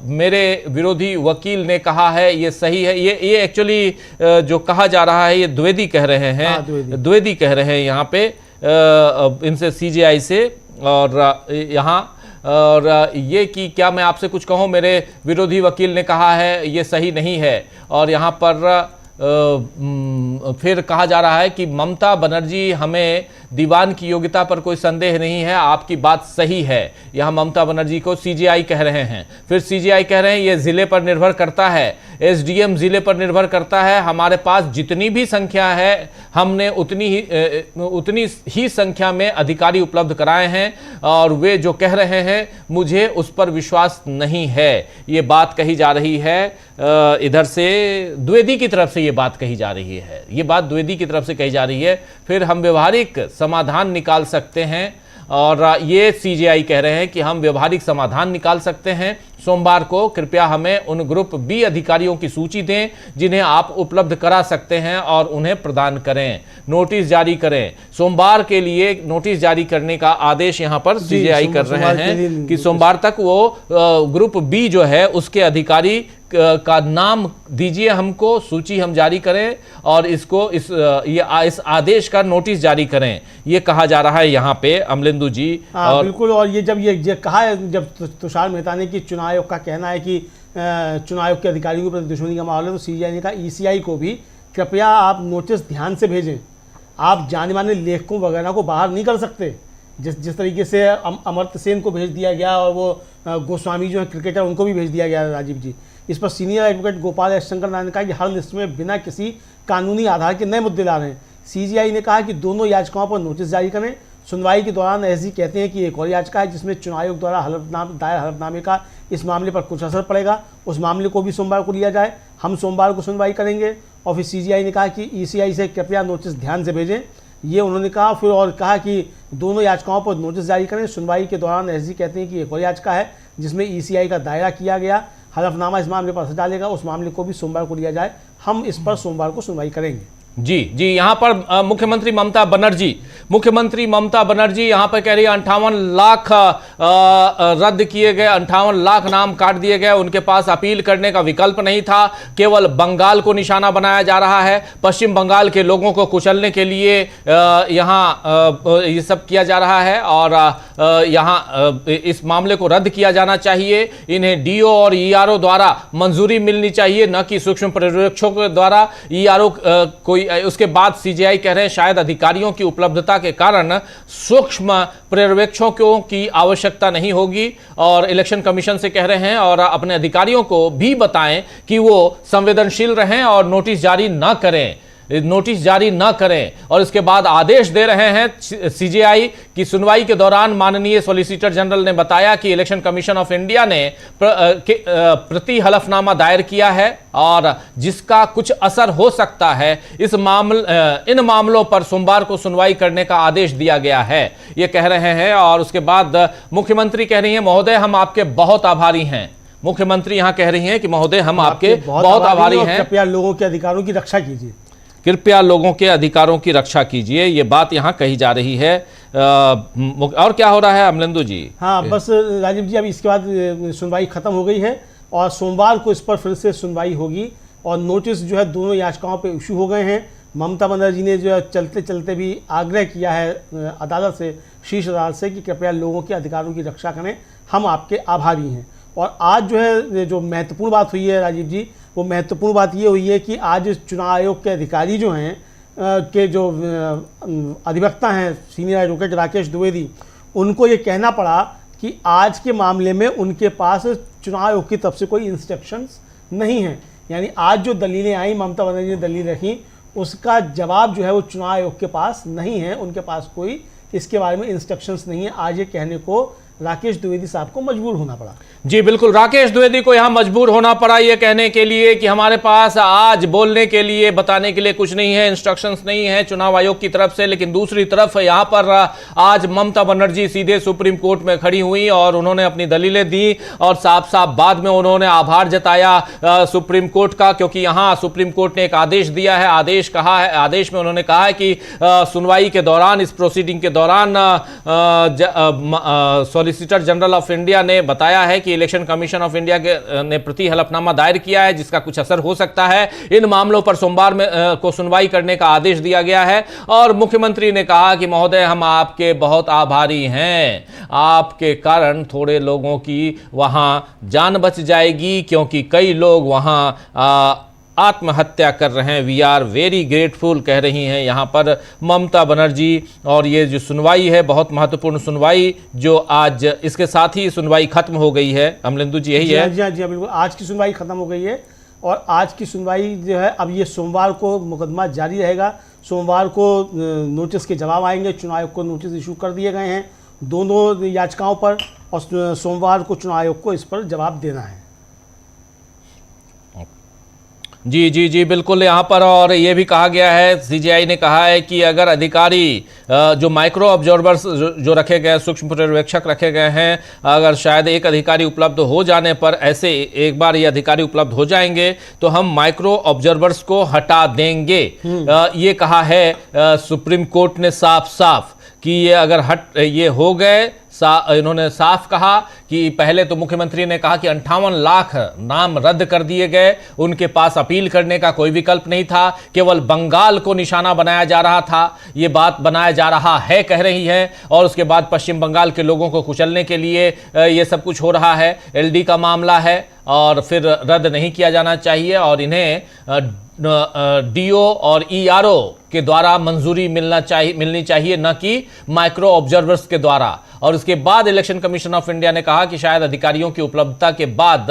Speaker 1: मेरे विरोधी वकील ने कहा है ये सही है, ये एक्चुअली जो कहा जा रहा है ये द्विवेदी कह रहे हैं। द्विवेदी कह रहे हैं यहाँ पे इनसे सीजेआई से, और यहाँ और ये कि क्या मैं आपसे कुछ कहूँ, मेरे विरोधी वकील ने कहा है ये सही नहीं है। और यहाँ पर फिर कहा जा रहा है कि ममता बनर्जी, हमें दीवान की योग्यता पर कोई संदेह नहीं है, आपकी बात सही है। यहाँ ममता बनर्जी को सीजेआई कह रहे हैं। फिर सीजेआई कह रहे हैं ये जिले पर निर्भर करता है, एसडीएम जिले पर निर्भर करता है, हमारे पास जितनी भी संख्या है हमने उतनी ही संख्या में अधिकारी उपलब्ध कराए हैं, और वे जो कह रहे हैं मुझे उस पर विश्वास नहीं है। ये बात कही जा रही है, इधर से द्विवेदी की तरफ से ये बात कही जा रही है, ये बात द्विवेदी की तरफ से कही जा रही है। फिर हम व्यवहारिक समाधान निकाल सकते हैं, और ये सीजेआई कह रहे हैं कि हम व्यवहारिक समाधान निकाल सकते हैं। सोमवार को कृपया हमें उन ग्रुप बी अधिकारियों की सूची दें जिन्हें आप उपलब्ध करा सकते हैं और उन्हें प्रदान करें, नोटिस जारी करें। सोमवार के लिए नोटिस जारी करने का आदेश यहां पर सीजेआई कर रहे हैं कि सोमवार तक वो ग्रुप बी जो है उसके अधिकारी का नाम दीजिए हमको, सूची हम जारी करें और इसको इस आदेश का नोटिस जारी करें, ये कहा जा रहा है यहाँ पे अमलेंदु जी।
Speaker 2: और बिल्कुल, और ये जब ये कहा है, जब तुषार मेहता ने कि चुनाव आयोग का कहना है कि चुनाव आयोग के अधिकारियों के प्रति दुश्मनी का माहौल है, तो सीजेआई ने कहा ईसीआई को भी कृपया आप नोटिस ध्यान से भेजें, आप जाने माने लेखकों वगैरह को बाहर नहीं कर सकते। जिस तरीके से अमर्त्य सेन को भेज दिया गया, और वो गोस्वामी जो है क्रिकेटर उनको भी भेज दिया गया राजीव जी। इस पर senior advocate Gopal S Shankar Narayan ने कहा कि हर लिस्ट में बिना किसी कानूनी आधार के नए मुद्दे ला रहे हैं। सीजीआई ने कहा कि दोनों याचिकाओं पर नोटिस जारी करें। सुनवाई के दौरान एसजी कहते हैं कि एक और याचिका है जिसमें चुनाव आयोग द्वारा दायर हलफनामे का इस मामले पर कुछ असर पड़ेगा, उस मामले को भी सोमवार को लिया जाए, हम सोमवार को सुनवाई करेंगे। और फिर सीजीआई ने कहा कि ईसीआई से कृपया नोटिस ध्यान से भेजें, ये उन्होंने कहा। फिर और कहा कि दोनों याचिकाओं पर नोटिस जारी करें। सुनवाई के दौरान एसजी कहते हैं कि एक और याचिका है जिसमें ईसीआई का दायरा किया गया, हलफनामा इस मामले पर असर डालेगा, उस मामले को भी सोमवार को लिया जाए, हम इस पर सोमवार को सुनवाई करेंगे।
Speaker 1: जी यहाँ पर मुख्यमंत्री ममता बनर्जी यहाँ पर कह रही है 58 लाख रद्द किए गए, 58 लाख नाम काट दिए गए, उनके पास अपील करने का विकल्प नहीं था, केवल बंगाल को निशाना बनाया जा रहा है, पश्चिम बंगाल के लोगों को कुचलने के लिए यहाँ ये सब किया जा रहा है, और यहाँ इस मामले को रद्द किया जाना चाहिए। इन्हें डीओ और ईआरओ द्वारा मंजूरी मिलनी चाहिए, न कि सूक्ष्म पर्यवेक्षकों के द्वारा। ईआरओ कोई, उसके बाद सीजेआई कह रहे हैं शायद अधिकारियों की उपलब्धता के कारण सूक्ष्म पर्यवेक्षकों की आवश्यकता नहीं होगी, और इलेक्शन कमीशन से कह रहे हैं और अपने अधिकारियों को भी बताएं कि वो संवेदनशील रहें और नोटिस जारी न करें। और इसके बाद आदेश दे रहे हैं सीजेआई की सुनवाई के दौरान माननीय सॉलिसिटर जनरल ने बताया कि इलेक्शन कमीशन ऑफ इंडिया ने प्रति हलफनामा दायर किया है और जिसका कुछ असर हो सकता है, इन मामलों पर सोमवार को सुनवाई करने का आदेश दिया गया है, ये कह रहे हैं। और उसके बाद मुख्यमंत्री कह रही हैं महोदय हम आपके बहुत आभारी हैं। मुख्यमंत्री यहां कह रही हैं कि महोदय हम आपके बहुत आभारी हैं,
Speaker 2: कृपया लोगों के अधिकारों की रक्षा कीजिए,
Speaker 1: कृपया लोगों के अधिकारों की रक्षा कीजिए, ये बात यहाँ कही जा रही है। और क्या हो रहा है अमलेंदु जी?
Speaker 2: हाँ, बस राजीव जी, अब इसके बाद सुनवाई खत्म हो गई है और सोमवार को इस पर फिर से सुनवाई होगी, और नोटिस जो है दोनों याचिकाओं पे इशू हो गए हैं। ममता बनर्जी ने जो है चलते चलते भी आग्रह किया है अदालत से, शीर्ष अदालत से, कि कृपया लोगों के अधिकारों की रक्षा करें, हम आपके आभारी हैं। और आज जो है जो महत्वपूर्ण बात हुई है राजीव जी, वो महत्वपूर्ण बात ये हुई है कि आज चुनाव आयोग के अधिकारी जो हैं के जो अधिवक्ता हैं सीनियर एडवोकेट राकेश द्विवेदी, उनको ये कहना पड़ा कि आज के मामले में उनके पास चुनाव आयोग की तरफ से कोई इंस्ट्रक्शंस नहीं हैं। यानी आज जो दलीलें आई, ममता बनर्जी ने दलील रखी, उसका जवाब जो है वो चुनाव आयोग के पास नहीं है, उनके पास कोई इसके बारे में इंस्ट्रक्शंस नहीं है। आज ये कहने को राकेश द्विवेदी साहब को मजबूर होना पड़ा।
Speaker 1: जी बिल्कुल, राकेश द्विवेदी को यहां मजबूर होना पड़ा ये कहने के लिए कि हमारे पास आज बोलने के लिए, बताने के लिए कुछ नहीं है, इंस्ट्रक्शंस नहीं है चुनाव आयोग की तरफ से। लेकिन दूसरी तरफ यहां पर आज ममता बनर्जी सीधे सुप्रीम कोर्ट में खड़ी हुई और उन्होंने अपनी दलीलें दी, और साफ साफ बाद में उन्होंने आभार जताया सुप्रीम कोर्ट का, क्योंकि यहां सुप्रीम कोर्ट ने एक आदेश दिया है। आदेश में उन्होंने कहा है कि सुनवाई के दौरान, इस प्रोसीडिंग के दौरान सॉलिसिटर जनरल ऑफ इंडिया ने बताया है कि इलेक्शन कमीशन ऑफ इंडिया ने प्रति हलफनामा दायर किया है, जिसका कुछ असर हो सकता है। इन मामलों पर सोमवार में को सुनवाई करने का आदेश दिया गया है और मुख्यमंत्री ने कहा कि महोदय, हम आपके बहुत आभारी हैं, आपके कारण थोड़े लोगों की वहां जान बच जाएगी, क्योंकि कई लोग वहां आत्महत्या कर रहे हैं। वी आर वेरी ग्रेटफुल, कह रही हैं यहाँ पर ममता बनर्जी। और ये जो सुनवाई है, बहुत महत्वपूर्ण सुनवाई, जो आज इसके साथ ही सुनवाई खत्म हो गई है। अमलेंदु जी, यही है?
Speaker 2: जी हाँ, बिल्कुल, आज की सुनवाई खत्म हो गई है और आज की सुनवाई जो है, अब ये सोमवार को मुकदमा जारी रहेगा। सोमवार को नोटिस के जवाब आएंगे। चुनाव आयोग को नोटिस इशू कर दिए गए हैं दोनों याचिकाओं पर और सोमवार को चुनाव आयोग को इस पर जवाब देना है।
Speaker 1: जी जी जी, बिल्कुल। यहाँ पर और ये भी कहा गया है, सीजीआई ने कहा है कि अगर अधिकारी जो माइक्रो ऑब्जर्वर्स जो रखे गए, सूक्ष्म पर्यवेक्षक रखे गए हैं, अगर शायद एक अधिकारी उपलब्ध हो जाने पर, ऐसे एक बार ये अधिकारी उपलब्ध हो जाएंगे तो हम माइक्रो ऑब्जर्वर्स को हटा देंगे। ये कहा है सुप्रीम कोर्ट ने साफ साफ कि ये अगर ये हो गए, इन्होंने साफ कहा कि पहले तो मुख्यमंत्री ने कहा कि 58 लाख नाम रद्द कर दिए गए, उनके पास अपील करने का कोई विकल्प नहीं था, केवल बंगाल को निशाना बनाया जा रहा था, ये बात बनाया जा रहा है, कह रही है। और उसके बाद पश्चिम बंगाल के लोगों को कुचलने के लिए ये सब कुछ हो रहा है। एलडी का मामला है और फिर रद्द नहीं किया जाना चाहिए और इन्हें डीओ और ईआरओ के द्वारा मंजूरी मिलनी चाहिए, न कि माइक्रो ऑब्जर्वर्स के द्वारा। और उसके बाद इलेक्शन कमीशन ऑफ इंडिया ने कहा कि शायद अधिकारियों की उपलब्धता के बाद,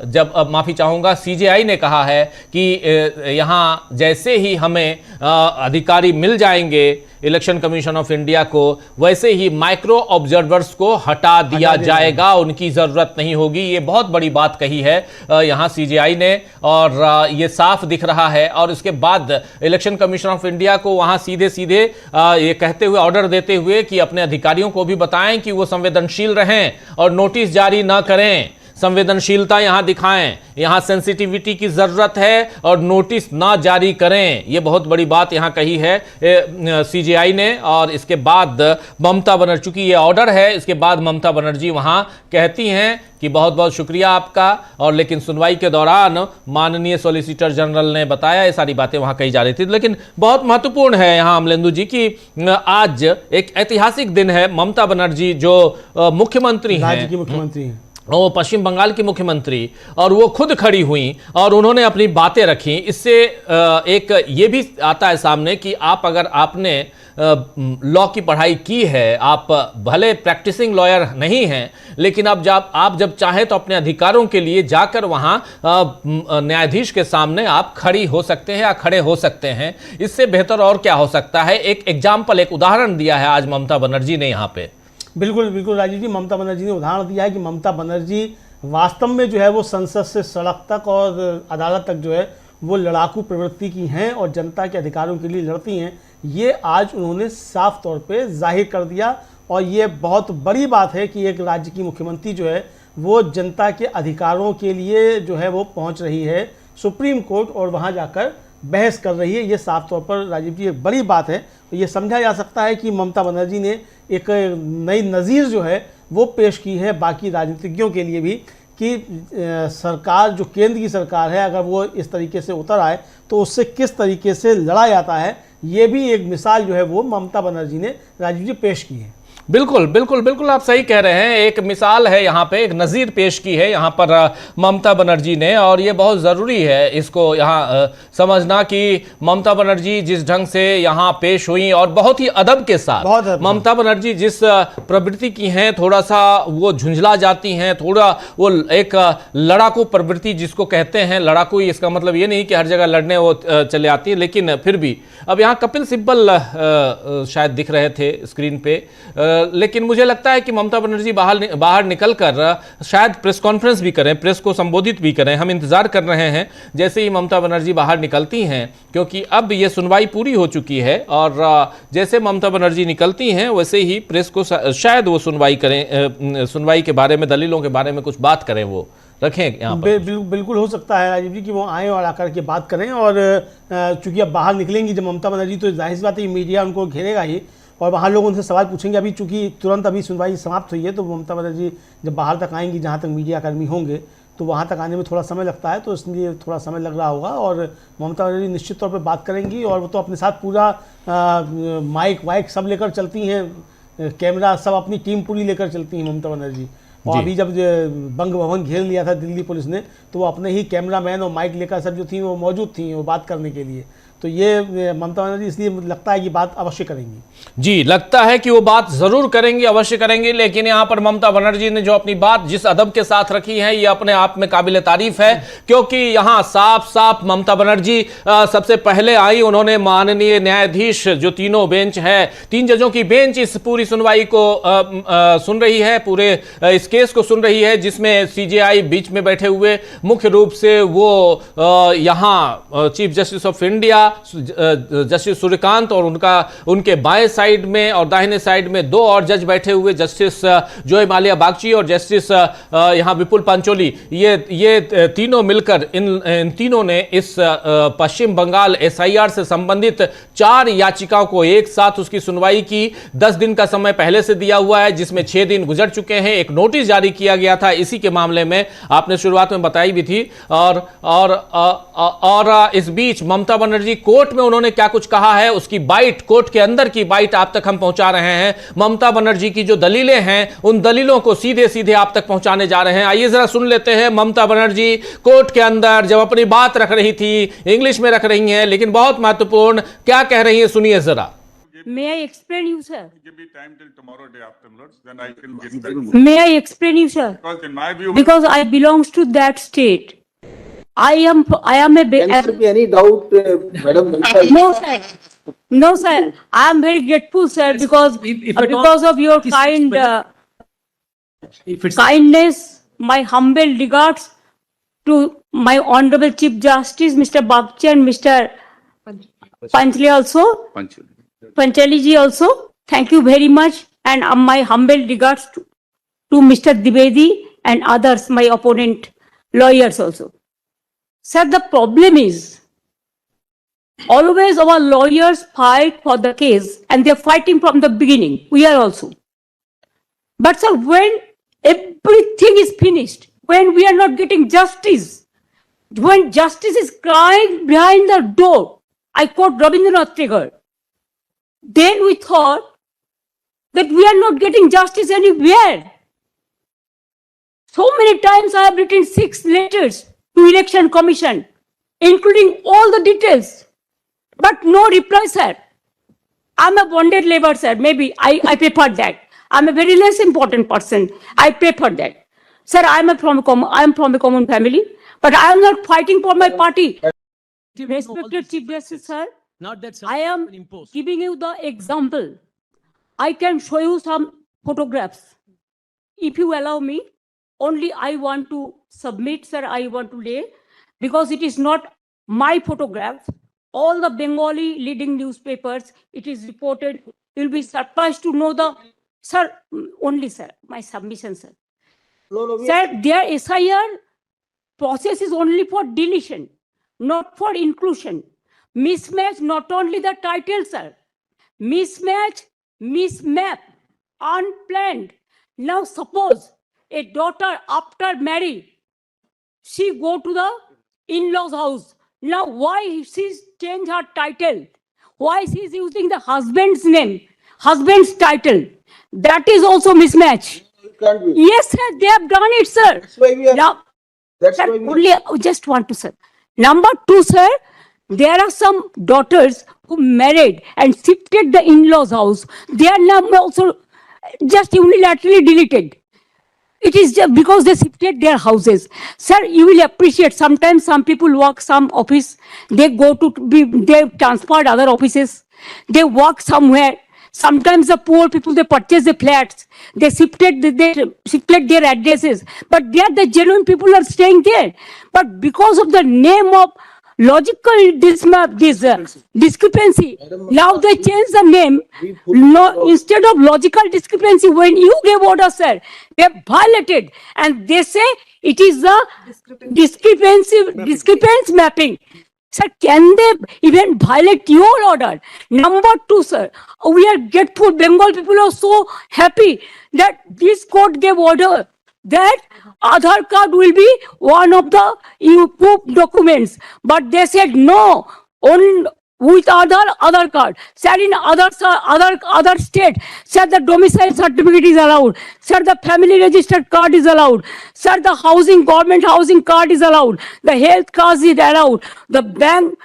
Speaker 1: जब माफी चाहूंगा, सीजेआई ने कहा है कि यहां जैसे ही हमें अधिकारी मिल जाएंगे इलेक्शन कमीशन ऑफ इंडिया को, वैसे ही माइक्रो ऑब्जर्वर्स को हटा दिया जाएगा, उनकी जरूरत नहीं होगी। ये बहुत बड़ी बात कही है यहां सीजेआई ने और ये साफ दिख रहा है। और उसके बाद इलेक्शन कमीशन ऑफ इंडिया को वहां सीधे सीधे ये कहते हुए, ऑर्डर देते हुए कि अपने अधिकारियों को भी बताएं कि वो संवेदनशील रहें और नोटिस जारी ना करें, संवेदनशीलता यहां दिखाएं, यहां सेंसिटिविटी की जरूरत है और नोटिस ना जारी करें। यह बहुत बड़ी बात यहां कही है सीजेआई ने। और इसके बाद ममता बनर्जी, चूंकि ये ऑर्डर है, इसके बाद ममता बनर्जी वहां कहती हैं कि बहुत बहुत शुक्रिया आपका। और लेकिन सुनवाई के दौरान माननीय सॉलिसिटर जनरल ने बताया, ये सारी बातें वहां कही जा रही थी। लेकिन बहुत महत्वपूर्ण है यहां अमलेंदु जी की आज एक ऐतिहासिक दिन है। ममता बनर्जी जो मुख्यमंत्री हैं,
Speaker 2: राज्य की मुख्यमंत्री हैं,
Speaker 1: वो पश्चिम बंगाल की मुख्यमंत्री, और वो खुद खड़ी हुई और उन्होंने अपनी बातें रखी। इससे एक ये भी आता है सामने कि अगर आपने लॉ की पढ़ाई की है, आप भले प्रैक्टिसिंग लॉयर नहीं हैं, लेकिन आप जब चाहें तो अपने अधिकारों के लिए जाकर वहां न्यायाधीश के सामने आप खड़ी हो सकते हैं या खड़े हो सकते हैं। इससे बेहतर और क्या हो सकता है। एक एग्जाम्पल, एक उदाहरण दिया है आज ममता बनर्जी ने यहाँ पे।
Speaker 2: बिल्कुल बिल्कुल राजीव जी, ममता बनर्जी ने उदाहरण दिया है कि ममता बनर्जी वास्तव में जो है वो संसद से सड़क तक और अदालत तक जो है वो लड़ाकू प्रवृत्ति की हैं और जनता के अधिकारों के लिए लड़ती हैं। ये आज उन्होंने साफ तौर पे जाहिर कर दिया और ये बहुत बड़ी बात है कि एक राज्य की मुख्यमंत्री जो है वो जनता के अधिकारों के लिए जो है वो पहुंच रही है सुप्रीम कोर्ट और वहां जाकर बहस कर रही है। ये साफ तौर पर राजीव जी एक बड़ी बात है। ये समझा जा सकता है कि ममता बनर्जी ने एक नई नज़ीर जो है वो पेश की है बाकी राजनीतिज्ञों के लिए भी कि सरकार, जो केंद्र की सरकार है, अगर वो इस तरीके से उतर आए तो उससे किस तरीके से लड़ा जाता है। ये भी एक मिसाल जो है वो ममता बनर्जी ने राजीव जी पेश की है।
Speaker 1: बिल्कुल बिल्कुल बिल्कुल, आप सही कह रहे हैं। एक मिसाल है यहाँ पे, एक नज़ीर पेश की है यहाँ पर ममता बनर्जी ने। और ये बहुत ज़रूरी है इसको यहाँ समझना कि ममता बनर्जी जिस ढंग से यहाँ पेश हुई और बहुत ही अदब के साथ, ममता बनर्जी जिस प्रवृत्ति की हैं, थोड़ा सा वो झुंझला जाती हैं, थोड़ा वो एक लड़ाकू प्रवृत्ति जिसको कहते हैं। लड़ाकू इसका मतलब ये नहीं कि हर जगह लड़ने वो चले आती है, लेकिन फिर भी। अब यहाँ कपिल सिब्बल शायद दिख रहे थे स्क्रीन पे, लेकिन मुझे लगता है कि ममता बनर्जी बाहर निकलकर शायद प्रेस कॉन्फ्रेंस भी करें, प्रेस को संबोधित भी करें। हम इंतजार कर रहे हैं जैसे ही ममता बनर्जी बाहर निकलती हैं, क्योंकि अब ये सुनवाई पूरी हो चुकी है और जैसे ममता बनर्जी निकलती हैं वैसे ही प्रेस को शायद वो सुनवाई करें, सुनवाई के बारे में, दलीलों के बारे में कुछ बात करें, वो रखें यहाँ पर।
Speaker 2: बिल्कुल हो सकता है राजीव जी कि वो आएँ और आकर के बात करें। और चूंकि अब बाहर निकलेंगी जब ममता बनर्जी, तो जाहिर सी बात है मीडिया उनको घेरेगा ही और वहाँ लोग उनसे सवाल पूछेंगे। अभी चूंकि तुरंत अभी सुनवाई समाप्त हुई है, तो ममता बनर्जी जब बाहर तक आएंगी, जहाँ तक मीडिया कर्मी होंगे, तो वहाँ तक आने में थोड़ा समय लगता है, तो इसलिए थोड़ा समय लग रहा होगा। और ममता बनर्जी निश्चित तौर पर बात करेंगी, और वो तो अपने साथ पूरा माइक वाइक सब लेकर चलती हैं, कैमरा सब, अपनी टीम पूरी लेकर चलती हैं ममता बनर्जी। और अभी जब बंग भवन घेर लिया था दिल्ली पुलिस ने, तो वो अपने ही कैमरामैन और माइक लेकर सब जो थी वो मौजूद थी वो बात करने के लिए। तो ये ममता बनर्जी इसलिए लगता है कि बात अवश्य करेंगी। जी,
Speaker 1: लगता है कि वो बात जरूर करेंगी, अवश्य करेंगी। लेकिन यहाँ पर ममता बनर्जी ने जो अपनी बात जिस अदब के साथ रखी है, ये अपने आप में काबिल तारीफ है, क्योंकि यहाँ साफ साफ ममता बनर्जी सबसे पहले आई। उन्होंने माननीय न्यायाधीश जो तीनों बेंच है, 3 जजों की बेंच इस पूरी सुनवाई को सुन रही है, पूरे इस केस को सुन रही है, जिसमें सीजेआई बीच में बैठे हुए मुख्य रूप से वो यहाँ chief justice of India justice Suryakant और उनके बाएं साइड में और दाहिने साइड में 2 और जज बैठे हुए, जस्टिस जोय माल्या बागची और जस्टिस यहां विपुल पंचोली। ये तीनों मिलकर इन तीनों ने इस पश्चिम बंगाल एसआईआर से संबंधित 4 याचिकाओं को एक साथ उसकी सुनवाई की। 10 दिन का समय पहले से दिया हुआ है, जिसमें 6 दिन गुजर चुके हैं। एक नोटिस जारी किया गया था इसी के मामले में, आपने शुरुआत में बताई भी थी। और इस बीच ममता बनर्जी कोर्ट में उन्होंने क्या कुछ कहा है, उसकी बाइट, कोर्ट के अंदर की बाइट आप तक हम पहुंचा रहे हैं। ममता बनर्जी की जो दलीलें हैं, उन दलीलों को सीधे सीधे आप तक पहुंचाने जा रहे हैं। आइए जरा सुन लेते हैं ममता बनर्जी कोर्ट के अंदर जब अपनी बात रख रही थी, इंग्लिश में रख रही हैं, लेकिन बहुत महत्वपूर्ण क्या कह रही हैं, सुनिए जरा।
Speaker 3: May I explain you, sir?
Speaker 4: Give me time till tomorrow day afterwards, then I can get back to you.
Speaker 3: May I explain you, sir?
Speaker 4: Because in my view,
Speaker 3: Because I belongs to that state. I am a
Speaker 5: Can there be any doubt, Madam?
Speaker 3: no, sir. No, sir. I am very grateful, sir, because because of your kindness, my humble regards to my honorable Chief Justice, Mr. Bagchi and Mr. Panchali also. Panchali ji also. Thank you very much, and my humble regards to Mr. Dwivedi and others, my opponent lawyers also. Sir, the problem is always our lawyers fight for the case, and they're fighting from the beginning. We are also. But sir, when everything is finished, when we are not getting justice, when justice is crying behind the door, I quote Rabindranath Tagore, then we thought that we are not getting justice anywhere. So many times I have written 6 letters to Election Commission, including all the details, but no reply, sir. I'm a bonded labor, sir. Maybe I prefer that. I'm a very less important person. I prefer that. Sir, I am from a common family, but I am not fighting for my party. Respected Chief Justice, sir,
Speaker 6: Not that
Speaker 3: I am
Speaker 6: imposed.
Speaker 3: giving you the example. I can show you some photographs. If you allow me, only I want to submit, sir, I want to lay, because it is not my photograph. All the Bengali leading newspapers, it is reported. You'll be surprised to know the, sir, only, sir, my submission, sir.
Speaker 5: No,
Speaker 3: Sir, their SIR process is only for deletion, not for inclusion. Mismatch, not only the title, sir. Mismatch, mismap, unplanned. Now suppose a daughter after marriage, she go to the in-laws house. Now why she's changed her title? Why she's using the husband's name, husband's title? That is also mismatch.
Speaker 5: it can't be.
Speaker 3: Yes, sir, they have done it, sir.
Speaker 5: That's why we are.
Speaker 3: Now,
Speaker 5: That's
Speaker 3: sir,
Speaker 5: why we.
Speaker 3: only just want to, sir. Number 2, sir, there are some daughters who married and shifted the in-laws house. They are now also just unilaterally deleted. It is just because they shifted their houses. Sir, you will appreciate sometimes some people work some office, they go to they transferred other offices, they work somewhere. Sometimes the poor people, they purchase the flats, they shifted their addresses, but they are the genuine people are staying there. But because of the name of logical discrepancy, now they change the name. No, instead of logical discrepancy, when you gave order, sir, they have violated, and they say it is the discrepancy mapping. Sir, can they even violate your order? Number two, sir, we are grateful. Bengal people are so happy that this court gave order that Aadhaar card will be one of the proof documents. But they said no, on with Aadhaar card. Sir, in other state, sir, the domicile certificate is allowed. Sir, the family registered card is allowed. Sir, the government housing card is allowed. The health card is allowed. The bank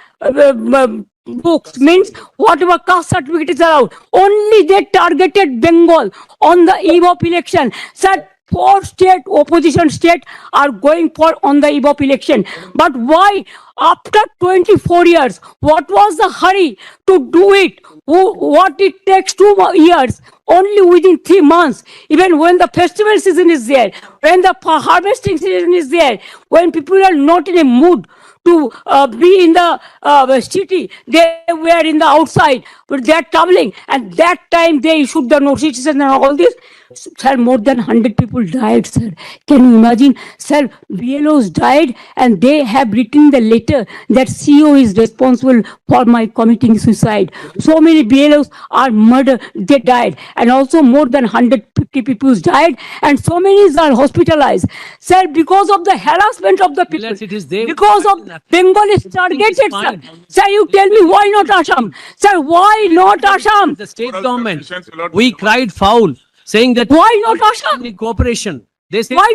Speaker 3: books means whatever caste certificate is allowed. Only they targeted Bengal on the eve of election. Sir, 4 state opposition state are going for on the eve of election. But why after 24 years, what was the hurry to do it? What it takes 2 years, only within 3 months, even when the festival season is there, when the harvesting season is there, when people are not in a mood to be in the city, they were in the outside, but they are traveling, and that time they issued the notices and all this. Sir, more than 100 people died, sir. Can you imagine? Sir, BLOs died and they have written the letter that CEO is responsible for my committing suicide. So many BLOs are murdered, they died. And also more than 150 people died and so many are hospitalized. Sir, because of the harassment of the people,
Speaker 6: It is there.
Speaker 3: because of Bengal is targeted, sir.
Speaker 6: fine.
Speaker 3: Sir, you tell me why not Assam? Sir, why not Assam?
Speaker 6: The state
Speaker 4: Moral
Speaker 6: government,
Speaker 4: conditions will not
Speaker 6: we
Speaker 4: be-
Speaker 6: cried foul, saying that
Speaker 3: Why not Assam?
Speaker 6: in cooperation. They say
Speaker 3: Why?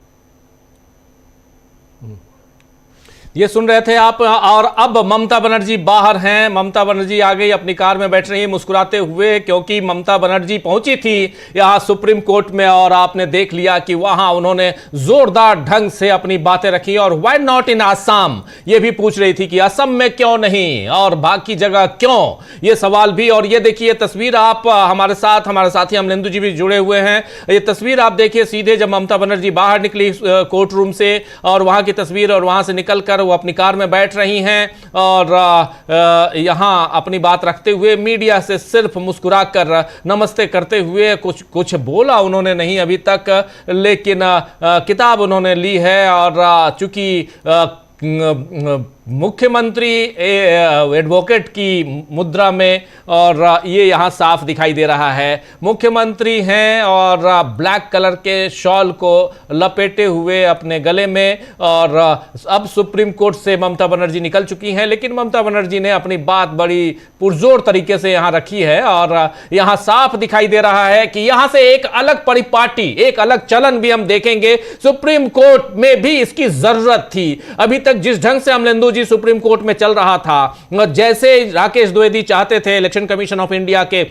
Speaker 1: ये सुन रहे थे आप। और अब ममता बनर्जी बाहर हैं। ममता बनर्जी आ गई, अपनी कार में बैठ रही हैं मुस्कुराते हुए, क्योंकि ममता बनर्जी पहुंची थी यहां सुप्रीम कोर्ट में और आपने देख लिया कि वहां उन्होंने जोरदार ढंग से अपनी बातें रखी। और व्हाई नॉट इन आसाम, ये भी पूछ रही थी कि असम में क्यों नहीं और बाकी जगह क्यों, ये सवाल भी। और ये देखिए तस्वीर, आप हमारे साथी अमलेंदु जी भी जुड़े हुए हैं। ये तस्वीर आप देखिए सीधे जब ममता बनर्जी बाहर निकली कोर्ट रूम से, और वहां की तस्वीर, और वहां से निकलकर वो अपनी कार में बैठ रही हैं और यहां अपनी बात रखते हुए मीडिया से सिर्फ मुस्कुराकर नमस्ते करते हुए, कुछ बोला उन्होंने नहीं अभी तक, लेकिन किताब उन्होंने ली है। और चूंकि मुख्यमंत्री एडवोकेट की मुद्रा में, और ये यहां साफ दिखाई दे रहा है मुख्यमंत्री हैं, और ब्लैक कलर के शॉल को लपेटे हुए अपने गले में। और अब सुप्रीम कोर्ट से ममता बनर्जी निकल चुकी हैं, लेकिन ममता बनर्जी ने अपनी बात बड़ी पुरजोर तरीके से यहां रखी है। और यहां साफ दिखाई दे रहा है कि यहां से एक अलग परिपाटी, एक अलग चलन भी हम देखेंगे। सुप्रीम कोर्ट में भी इसकी जरूरत थी। अभी तक जिस ढंग से अमलेंदु जी सुप्रीम कोर्ट में चल रहा था, जैसे राकेश द्विवेदी चाहते थे, इलेक्शन कमीशन ऑफ इंडिया के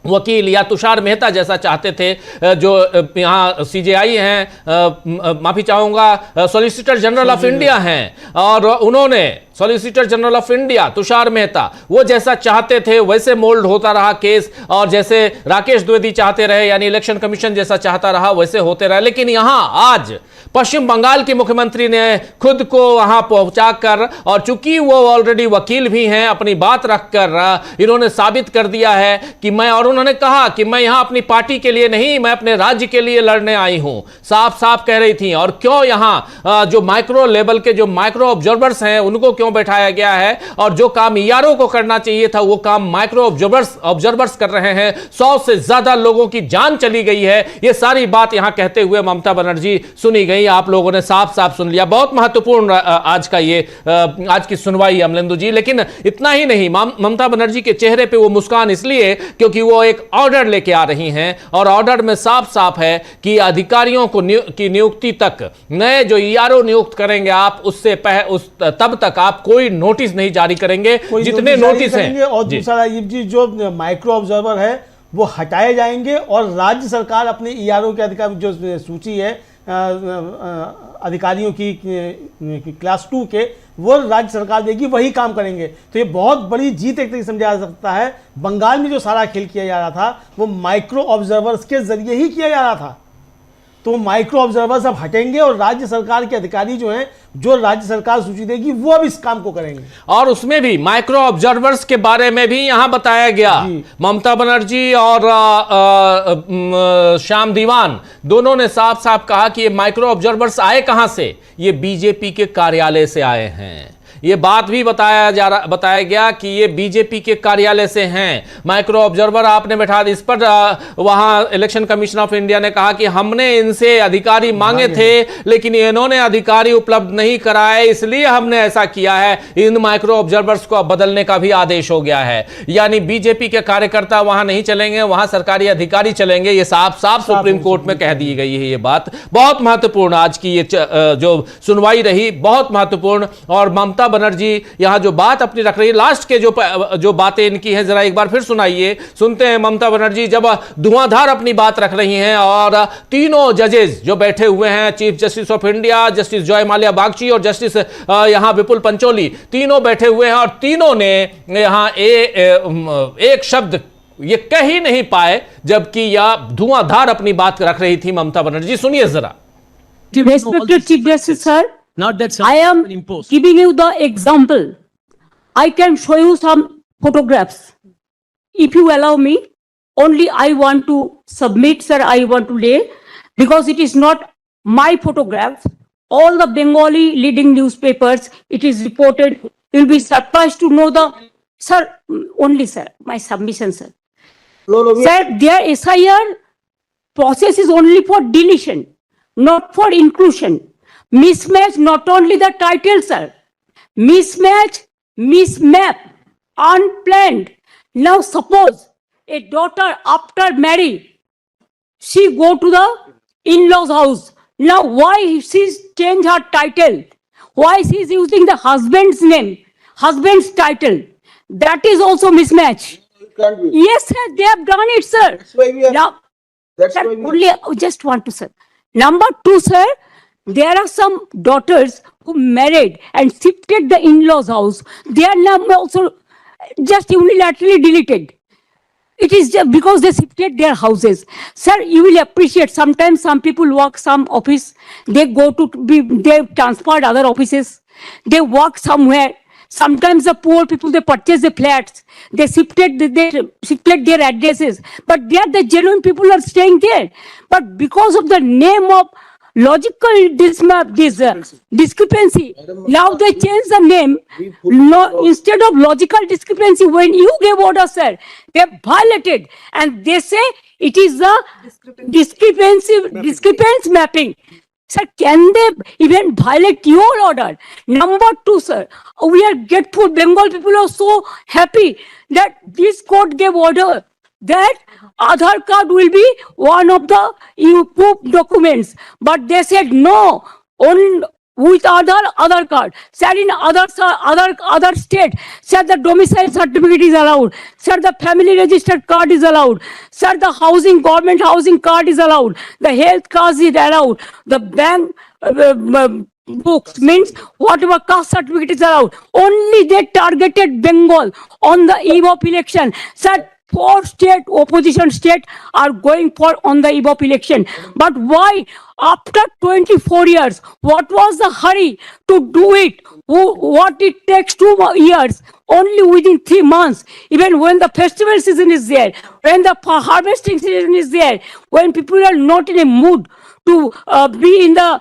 Speaker 1: वकील, या तुषार मेहता जैसा चाहते थे, जो यहां सीजेआई हैं, माफी चाहूंगा, सॉलिसिटर जनरल ऑफ इंडिया हैं, और उन्होंने solicitor general of India Tushar Mehta वो जैसा चाहते थे वैसे मोल्ड होता रहा केस, और जैसे राकेश द्विवेदी चाहते रहे, यानी इलेक्शन कमीशन जैसा चाहता रहा वैसे होते रहे। लेकिन यहां आज पश्चिम बंगाल के मुख्यमंत्री ने खुद को वहां पहुंचाकर, और चूंकि वो ऑलरेडी वकील भी हैं, अपनी बात रखकर इन्होंने साबित कर दिया है कि मैं, और उन्होंने कहा कि मैं यहां अपनी पार्टी के लिए नहीं, मैं अपने राज्य के लिए लड़ने आई हूं, साफ साफ कह रही थी। और क्यों यहां जो माइक्रो लेवल के जो माइक्रो ऑब्जर्वर्स हैं उनको क्यों बैठाया गया है, और जो काम ईआरओ को करना चाहिए था वो काम माइक्रो ऑब्जर्वर्स कर रहे हैं। 100 से ज्यादा लोगों की जान चली गई है। ये सारी बात यहां कहते हुए ममता बनर्जी सुनी गई, आप लोगों ने साफ साफ सुन लिया। बहुत महत्वपूर्ण आज का ये आज की सुनवाई अमलेंदु जी। लेकिन इतना ही नहीं, ममता बनर्जी के चेहरे पे वो मुस्कान इसलिए क्योंकि वो एक ऑर्डर लेके आ रही हैं, और ऑर्डर में साफ साफ है कि अधिकारियों को की नियुक्ति तक, नए जो ईआरओ नियुक्त करेंगे आप, उससे तब तक आप कोई नोटिस नहीं जारी करेंगे जितने नोटिस हैं।
Speaker 2: और दूसरा राजीव जी, जो माइक्रो ऑब्जर्वर है वो हटाए जाएंगे, और राज्य सरकार अपने ईआरओ के अधिकार जो सूची है अधिकारियों की क्लास 2 के, वो राज्य सरकार देगी, वही काम करेंगे। तो ये बहुत बड़ी जीत एक तरीके से समझा जा सकता है। बंगाल में जो सारा खेल किया जा रहा था वो माइक्रो ऑब्जर्वर्स के जरिए ही किया जा रहा था। तो माइक्रो ऑब्जर्वर्स अब हटेंगे और राज्य सरकार के अधिकारी जो हैं, जो राज्य सरकार सूची देगी, वो अब इस काम को करेंगे।
Speaker 1: और उसमें भी माइक्रो ऑब्जर्वर्स के बारे में भी यहां बताया गया। ममता बनर्जी और श्याम दीवान दोनों ने साफ साफ कहा कि ये माइक्रो ऑब्जर्वर्स आए कहां से, ये बीजेपी के कार्यालय से आए हैं। ये बात भी बताया गया कि ये बीजेपी के कार्यालय से हैं। माइक्रो ऑब्जर्वर आपने बैठा दी। इस पर वहां इलेक्शन कमीशन ऑफ इंडिया ने कहा कि हमने इनसे अधिकारी मांगे थे लेकिन इन्होंने अधिकारी उपलब्ध नहीं कराए, इसलिए हमने ऐसा किया है। इन माइक्रो ऑब्जर्वर्स को अब बदलने का भी आदेश हो गया है। यानी बीजेपी के कार्यकर्ता वहां नहीं चलेंगे, वहां सरकारी अधिकारी चलेंगे। ये साफ साफ सुप्रीम कोर्ट में कह दी गई है। ये बात बहुत महत्वपूर्ण, आज की ये जो सुनवाई रही बहुत महत्वपूर्ण। और ममता बनर्जी यहां जो बात अपनी रख रही है, लास्ट के जो बातें इनकी हैं, जरा एक बार फिर सुनाइए। सुनते हैं ममता बनर्जी जब धुआंधार अपनी बात रख रही हैं। और तीनों जजेस जो बैठे हुए हैं, chief justice of India, justice Joy Mallya Bagchi और जस्टिस यहां विपुल पंचोली, तीनों बैठे हुए हैं और तीनों ने यहां एक शब्द ये कह ही नहीं पाए, जबकि यह धुआंधार अपनी बात रख रही थी ममता बनर्जी। सुनिए जरा।
Speaker 3: Respected Chief Justice, sir,
Speaker 6: Not that
Speaker 3: I am
Speaker 6: imposed.
Speaker 3: giving you the example. I can show you some photographs. If you allow me, only I want to submit, sir, I want to lay, because it is not my photograph. All the Bengali leading newspapers, it is reported. You'll be surprised to know the, sir, only, sir, my submission, sir.
Speaker 5: No, no,
Speaker 3: Sir, their SIR process is only for deletion, not for inclusion. Mismatch, not only the title, sir. Mismatch, mismap, unplanned. Now suppose a daughter after marriage, she go to the in-laws house. Now why she's changed her title? Why she's using the husband's name, husband's title? That is also mismatch.
Speaker 5: it can't be.
Speaker 3: Yes, sir, they have done it, sir.
Speaker 5: That's why we are.
Speaker 3: Now,
Speaker 5: That's
Speaker 3: sir,
Speaker 5: why we.
Speaker 3: only I just want to, sir. Number two, sir, there are some daughters who married and shifted the in-laws house. They are now also just unilaterally deleted. It is just because they shifted their houses. Sir, you will appreciate sometimes some people work some office, they go to they transferred other offices, they work somewhere. Sometimes the poor people, they purchase the flats, they shifted their addresses, but there the genuine people are staying there. But because of the name of logical discrepancy, now they change the name. No, instead of logical discrepancy, when you gave order, sir, they violated, and they say it is the discrepancy mapping. Sir, can they even violate your order? Number two, sir, we are grateful. Bengal people are so happy that this court gave order that Aadhaar card will be one of the proof documents. But they said no, only with Aadhaar card. Sir, in other state, sir, the domicile certificate is allowed. Sir, the family registered card is allowed. Sir, the government housing card is allowed. The health card is allowed. The bank books means whatever caste certificate is allowed. Only they targeted Bengal on the eve of election. Sir, 4 state opposition state are going for on the eve of election. But why after 24 years, what was the hurry to do it? What it takes 2 years, only within 3 months, even when the festival season is there, when the harvesting season is there, when people are not in a mood to be in the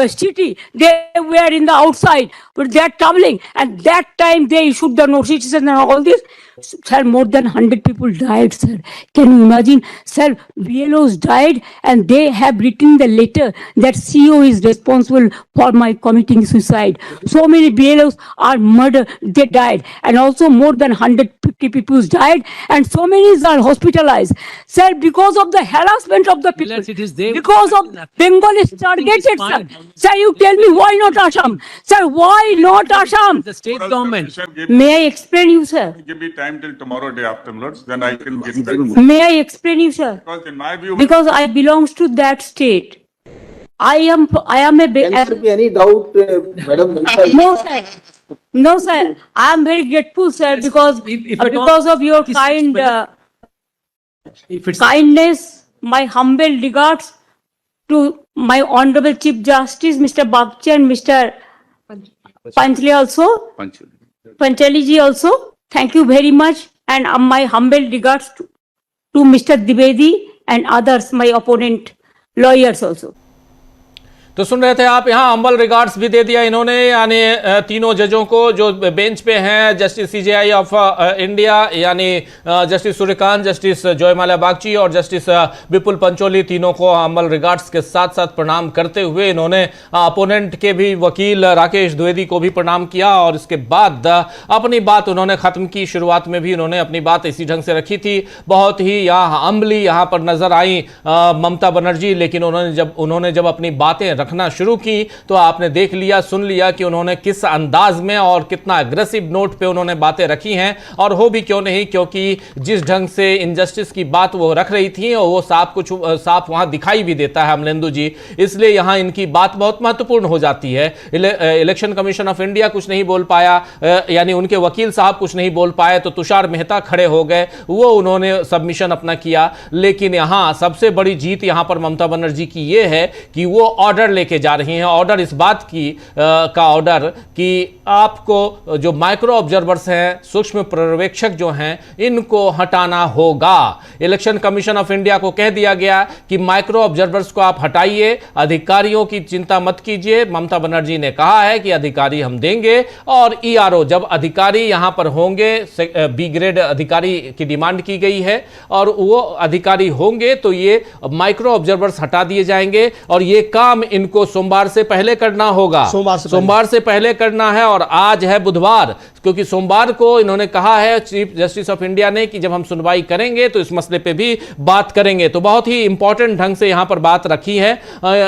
Speaker 3: city, they were in the outside, but they are traveling, and that time they issued the notices and all this. Sir, more than 100 people died, sir. Can you imagine? Sir, BLOs died and they have written the letter that CEO is responsible for my committing suicide. So many BLOs are murdered, they died. And also more than 150 people died and so many are hospitalized. Sir, because of the harassment of the people,
Speaker 6: It is there.
Speaker 3: because of Bengal is targeted, sir.
Speaker 6: fine.
Speaker 3: Sir, you tell me why not Assam? Sir, why not Assam?
Speaker 6: The state government.
Speaker 3: May I explain you, sir?
Speaker 4: Give me time till tomorrow day afterwards, then I can get back.
Speaker 3: May I explain you, sir?
Speaker 4: Because in my view,
Speaker 3: Because I belongs to that state. I am a
Speaker 5: Can there be any doubt, Madam?
Speaker 3: no, sir. No, sir. I am very grateful, sir, because
Speaker 6: If at all-
Speaker 3: because of your
Speaker 6: This is
Speaker 3: kind
Speaker 6: If it's
Speaker 3: kindness, my humble regards to my Honorable Chief Justice, Mr. Bagchi and Mr. Panchali also, Panchali ji also. Thank you very much, and my humble regards to Mr. Dwivedi and others, my opponent lawyers also.
Speaker 1: तो सुन रहे थे आप, यहाँ अम्बल regards भी दे दिया इन्होंने, यानी तीनों जजों को जो बेंच पे हैं, जस्टिस सीजेआई ऑफ इंडिया यानी जस्टिस सूर्यकांत, जस्टिस जयमाल्या बागची और जस्टिस विपुल पंचोली, तीनों को अम्बल रिगार्ड्स के साथ साथ प्रणाम करते हुए इन्होंने अपोनेंट के भी वकील राकेश द्विवेदी को भी प्रणाम किया और इसके बाद अपनी बात उन्होंने खत्म की। शुरुआत में भी उन्होंने अपनी बात इसी ढंग से रखी थी, बहुत ही यहाँ अम्बली यहाँ पर नजर आई ममता बनर्जी, लेकिन उन्होंने जब अपनी बातें रखना शुरू की तो आपने देख लिया, सुन लिया कि उन्होंने किस अंदाज में और कितना एग्रेसिव नोट पे उन्होंने बातें रखी हैं। और हो भी क्यों नहीं, क्योंकि जिस ढंग से इनजस्टिस की बात वो रख रही थी और वो साफ वहां दिखाई भी देता है अमलेंदु जी, इसलिए यहां इनकी बात बहुत महत्वपूर्ण हो जाती है। इलेक्शन कमीशन ऑफ इंडिया कुछ नहीं बोल पाया, यानी उनके वकील साहब कुछ नहीं बोल पाए तो तुषार मेहता खड़े हो गए, वो उन्होंने सबमिशन अपना किया। लेकिन यहां सबसे बड़ी जीत यहां पर ममता बनर्जी की ये है कि वो ऑर्डर लेके जा रही हैं। ऑर्डर इस बात की का ऑर्डर कि आपको जो माइक्रो ऑब्जर्वर्स हैं, सूक्ष्म पर्यवेक्षक जो हैं, इनको हटाना होगा। इलेक्शन कमीशन ऑफ इंडिया को कह दिया गया कि माइक्रो ऑब्जर्वर्स को आप हटाइए, अधिकारियों की चिंता मत कीजिए। ममता बनर्जी ने कहा है कि अधिकारी हम देंगे और ईआरओ, जब अधिकारी यहां पर होंगे, बी ग्रेड अधिकारी की डिमांड की गई है और वो अधिकारी होंगे तो ये माइक्रो ऑब्जर्वर्स हटा दिए जाएंगे और ये काम इनको सोमवार से पहले करना होगा। सोमवार से पहले करना है और आज है बुधवार, क्योंकि सोमवार को इन्होंने कहा है चीफ जस्टिस ऑफ इंडिया ने कि जब हम सुनवाई करेंगे तो इस मसले पे भी बात करेंगे। तो बहुत ही इंपॉर्टेंट ढंग से यहां पर बात रखी है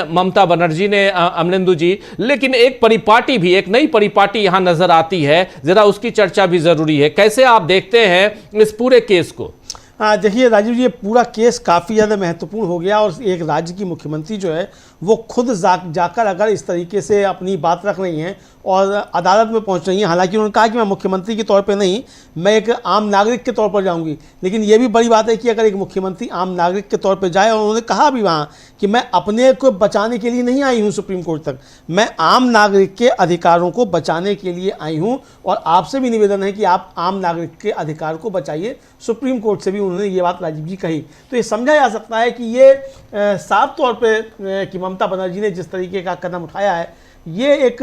Speaker 1: ममता बनर्जी ने, अमलेंदु जी। लेकिन एक परिपाटी भी, एक नई परिपाटी यहां नजर आती है, जरा उसकी चर्चा भी जरूरी है। कैसे आप देखते हैं इस पूरे केस को?
Speaker 2: देखिए राजीव जी, ये पूरा केस काफ़ी ज़्यादा महत्वपूर्ण हो गया और एक राज्य की मुख्यमंत्री जो है वो खुद जाकर अगर इस तरीके से अपनी बात रख रही हैं और अदालत में पहुंच रही हैं, हालांकि उन्होंने कहा कि मैं मुख्यमंत्री के तौर पे नहीं, मैं एक आम नागरिक के तौर पर जाऊंगी, लेकिन ये भी बड़ी बात है कि अगर एक मुख्यमंत्री आम नागरिक के तौर पर जाए और उन्होंने कहा भी वहाँ कि मैं अपने को बचाने के लिए नहीं आई हूँ सुप्रीम कोर्ट तक, मैं आम नागरिक के अधिकारों को बचाने के लिए आई हूँ और आपसे भी निवेदन है कि आप आम नागरिक के अधिकार को बचाइए। सुप्रीम कोर्ट से भी उन्होंने ये बात राजीव जी कही, तो ये समझा जा सकता है कि ये साफ तौर पर कि ममता बनर्जी ने जिस तरीके का कदम उठाया है ये एक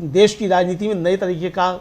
Speaker 2: देश की राजनीति में नए तरीके का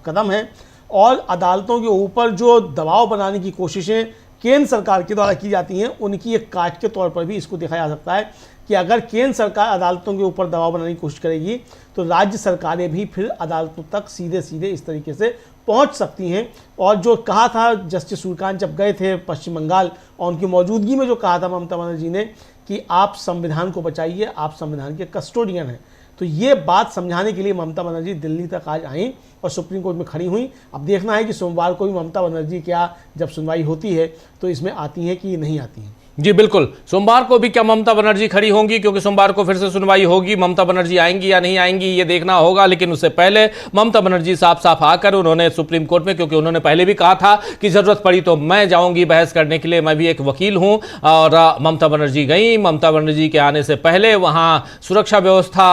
Speaker 2: कदम है और अदालतों के ऊपर जो दबाव बनाने की कोशिशें केंद्र सरकार के द्वारा की जाती हैं उनकी एक काट के तौर पर भी इसको देखा जा सकता है कि अगर केंद्र सरकार अदालतों के ऊपर दबाव बनाने की कोशिश करेगी तो राज्य सरकारें भी फिर अदालतों तक सीधे सीधे इस तरीके से पहुंच सकती हैं। और जो कहा था जस्टिस सूर्यकांत जब गए थे पश्चिम बंगाल और उनकी मौजूदगी में जो कहा था ममता बनर्जी ने कि आप संविधान को बचाइए, आप संविधान के कस्टोडियन हैं, तो ये बात समझाने के लिए ममता बनर्जी दिल्ली तक आज आई और सुप्रीम कोर्ट में खड़ी हुई। अब देखना है कि सोमवार को भी ममता बनर्जी क्या जब सुनवाई होती है तो इसमें आती हैं कि नहीं आती हैं।
Speaker 1: जी बिल्कुल, सोमवार को भी क्या ममता बनर्जी खड़ी होंगी, क्योंकि सोमवार को फिर से सुनवाई होगी, ममता बनर्जी आएंगी या नहीं आएंगी ये देखना होगा। लेकिन उससे पहले ममता बनर्जी साफ साफ आकर उन्होंने सुप्रीम कोर्ट में, क्योंकि उन्होंने पहले भी कहा था कि जरूरत पड़ी तो मैं जाऊंगी बहस करने के लिए, मैं भी एक वकील हूं, और ममता बनर्जी गई। ममता बनर्जी के आने से पहले वहां सुरक्षा व्यवस्था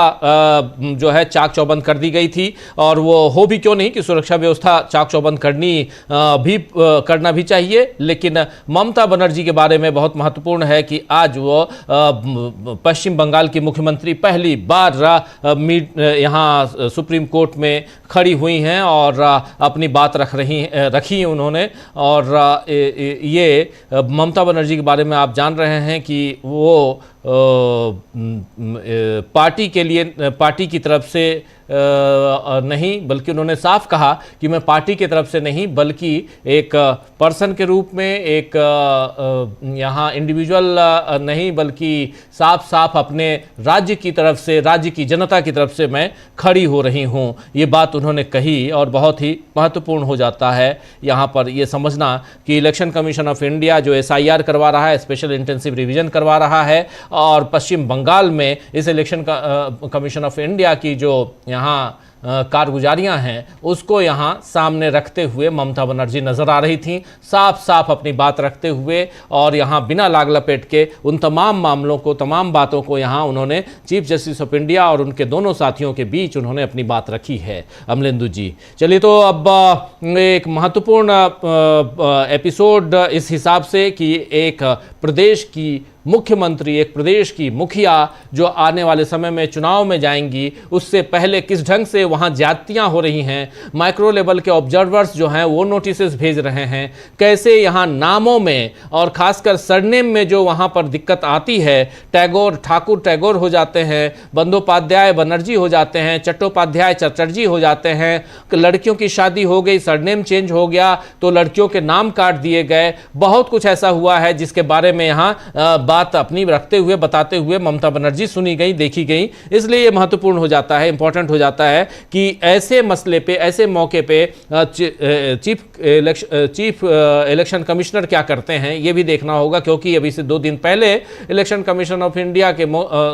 Speaker 1: जो है चाक चौबंद कर दी गई थी और वो हो भी क्यों नहीं कि सुरक्षा व्यवस्था चाक चौबंद करना भी चाहिए। लेकिन ममता बनर्जी के बारे में बहुत महत्वपूर्ण है कि आज वो पश्चिम बंगाल की मुख्यमंत्री पहली बार यहां सुप्रीम कोर्ट में खड़ी हुई हैं और अपनी बात रखी उन्होंने। और ये ममता बनर्जी के बारे में आप जान रहे हैं कि वो पार्टी के लिए, पार्टी की तरफ से नहीं, बल्कि उन्होंने साफ कहा कि मैं पार्टी की तरफ से नहीं बल्कि एक पर्सन के रूप में, एक यहाँ इंडिविजुअल नहीं बल्कि साफ साफ अपने राज्य की तरफ से, राज्य की जनता की तरफ से मैं खड़ी हो रही हूँ, ये बात उन्होंने कही। और बहुत ही महत्वपूर्ण हो जाता है यहाँ पर ये समझना कि इलेक्शन कमीशन ऑफ इंडिया जो SIR करवा रहा है, स्पेशल इंटेंसिव रिवीजन करवा रहा है, और पश्चिम बंगाल में इस इलेक्शन कमीशन ऑफ इंडिया की जो यहाँ कारगुजारियां हैं उसको यहां सामने रखते हुए ममता बनर्जी नजर आ रही थी, साफ साफ अपनी बात रखते हुए, और यहां बिना लाग लपेट के उन तमाम मामलों को, तमाम बातों को यहां उन्होंने चीफ जस्टिस ऑफ इंडिया और उनके दोनों साथियों के बीच उन्होंने अपनी बात रखी है। अमलेंदु जी, चलिए तो अब एक महत्वपूर्ण एपिसोड इस हिसाब से कि एक प्रदेश की मुख्यमंत्री, एक प्रदेश की मुखिया जो आने वाले समय में चुनाव में जाएंगी, उससे पहले किस ढंग से वहां ज्यादतियां हो रही हैं, माइक्रो लेवल के ऑब्जर्वर्स जो हैं वो नोटिसेस भेज रहे हैं, कैसे यहां नामों में और खासकर सरनेम में जो वहां पर दिक्कत आती है, टैगोर ठाकुर टैगोर हो जाते हैं, बंदोपाध्याय बनर्जी हो जाते हैं, चट्टोपाध्याय चटर्जी हो जाते हैं, लड़कियों की शादी हो गई, सरनेम चेंज हो गया तो लड़कियों के नाम काट दिए गए। बहुत कुछ ऐसा हुआ है जिसके बारे में यहाँ बात अपनी रखते हुए बताते हुए ममता बनर्जी सुनी गई, देखी गई। इसलिए ये महत्वपूर्ण हो जाता है, इंपॉर्टेंट हो जाता है कि ऐसे मसले पे, ऐसे मौके पे चीफ इलेक्शन कमिश्नर क्या करते हैं ये भी देखना होगा, क्योंकि अभी से 2 दिन पहले इलेक्शन कमीशन ऑफ इंडिया के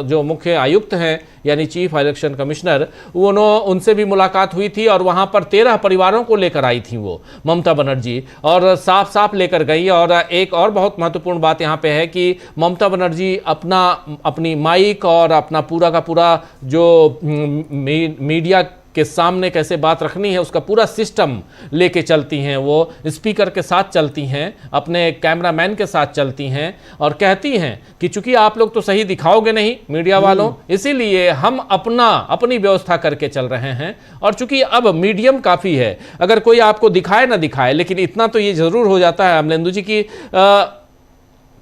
Speaker 1: जो मुख्य आयुक्त हैं यानी चीफ इलेक्शन कमिश्नर, उनसे भी मुलाकात हुई थी और वहां पर 13 परिवारों को लेकर आई थी वो ममता बनर्जी, और साफ साफ लेकर गई। और एक और बहुत महत्वपूर्ण बात यहां पे है कि ममता बनर्जी अपनी माइक और अपना पूरा का पूरा जो मीडिया के सामने कैसे बात रखनी है उसका पूरा सिस्टम लेके चलती हैं। वो स्पीकर के साथ चलती हैं, अपने कैमरामैन के साथ चलती हैं और कहती हैं कि चूंकि आप लोग तो सही दिखाओगे नहीं मीडिया वालों, इसीलिए हम अपनी व्यवस्था करके चल रहे हैं। और चूंकि अब मीडियम काफ़ी है, अगर कोई आपको दिखाए ना दिखाए, लेकिन इतना तो ये ज़रूर हो जाता है अमलेंदु जी की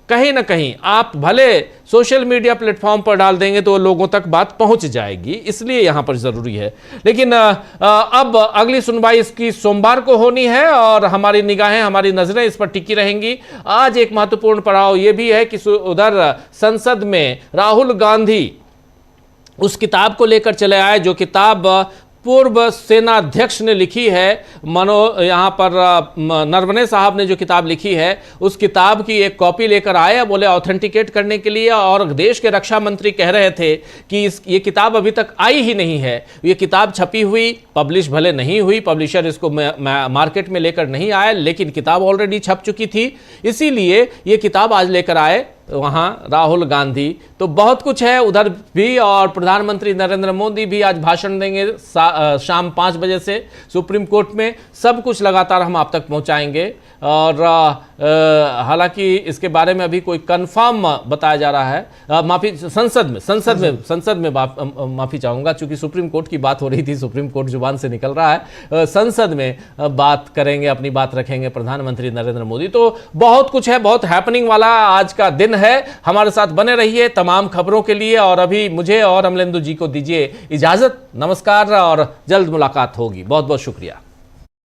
Speaker 1: कहीं ना कहीं आप भले सोशल मीडिया प्लेटफॉर्म पर डाल देंगे तो लोगों तक बात पहुंच जाएगी, इसलिए यहां पर जरूरी है। लेकिन अब अगली सुनवाई इसकी सोमवार को होनी है और हमारी निगाहें, हमारी नजरें इस पर टिकी रहेंगी। आज एक महत्वपूर्ण पड़ाव यह भी है कि उधर संसद में राहुल गांधी उस किताब को लेकर चले आए जो किताब पूर्व सेना अध्यक्ष ने लिखी है। यहाँ पर नरवणे साहब ने जो किताब लिखी है उस किताब की एक कॉपी लेकर आए, बोले ऑथेंटिकेट करने के लिए। और देश के रक्षा मंत्री कह रहे थे कि ये किताब अभी तक आई ही नहीं है, ये किताब छपी हुई, पब्लिश भले नहीं हुई, पब्लिशर इसको मार्केट में लेकर नहीं आया, लेकिन किताब ऑलरेडी छप चुकी थी, इसीलिए ये किताब आज लेकर आए वहाँ राहुल गांधी। तो बहुत कुछ है उधर भी, और प्रधानमंत्री नरेंद्र मोदी भी आज भाषण देंगे शाम 5 बजे से सुप्रीम कोर्ट में। सब कुछ लगातार हम आप तक पहुँचाएंगे। और हालांकि इसके बारे में अभी कोई कंफर्म बताया जा रहा है, माफी संसद में माफी चाहूँगा, चूंकि सुप्रीम कोर्ट की बात हो रही थी, सुप्रीम कोर्ट जुबान से निकल रहा है, संसद में बात करेंगे, अपनी बात रखेंगे प्रधानमंत्री नरेंद्र मोदी। तो बहुत कुछ है, बहुत हैपनिंग वाला आज का दिन है। हमारे साथ बने रहिए तमाम खबरों के लिए। और अभी मुझे और अमलेंदु जी को दीजिए इजाजत। नमस्कार और जल्द मुलाकात होगी। बहुत बहुत शुक्रिया।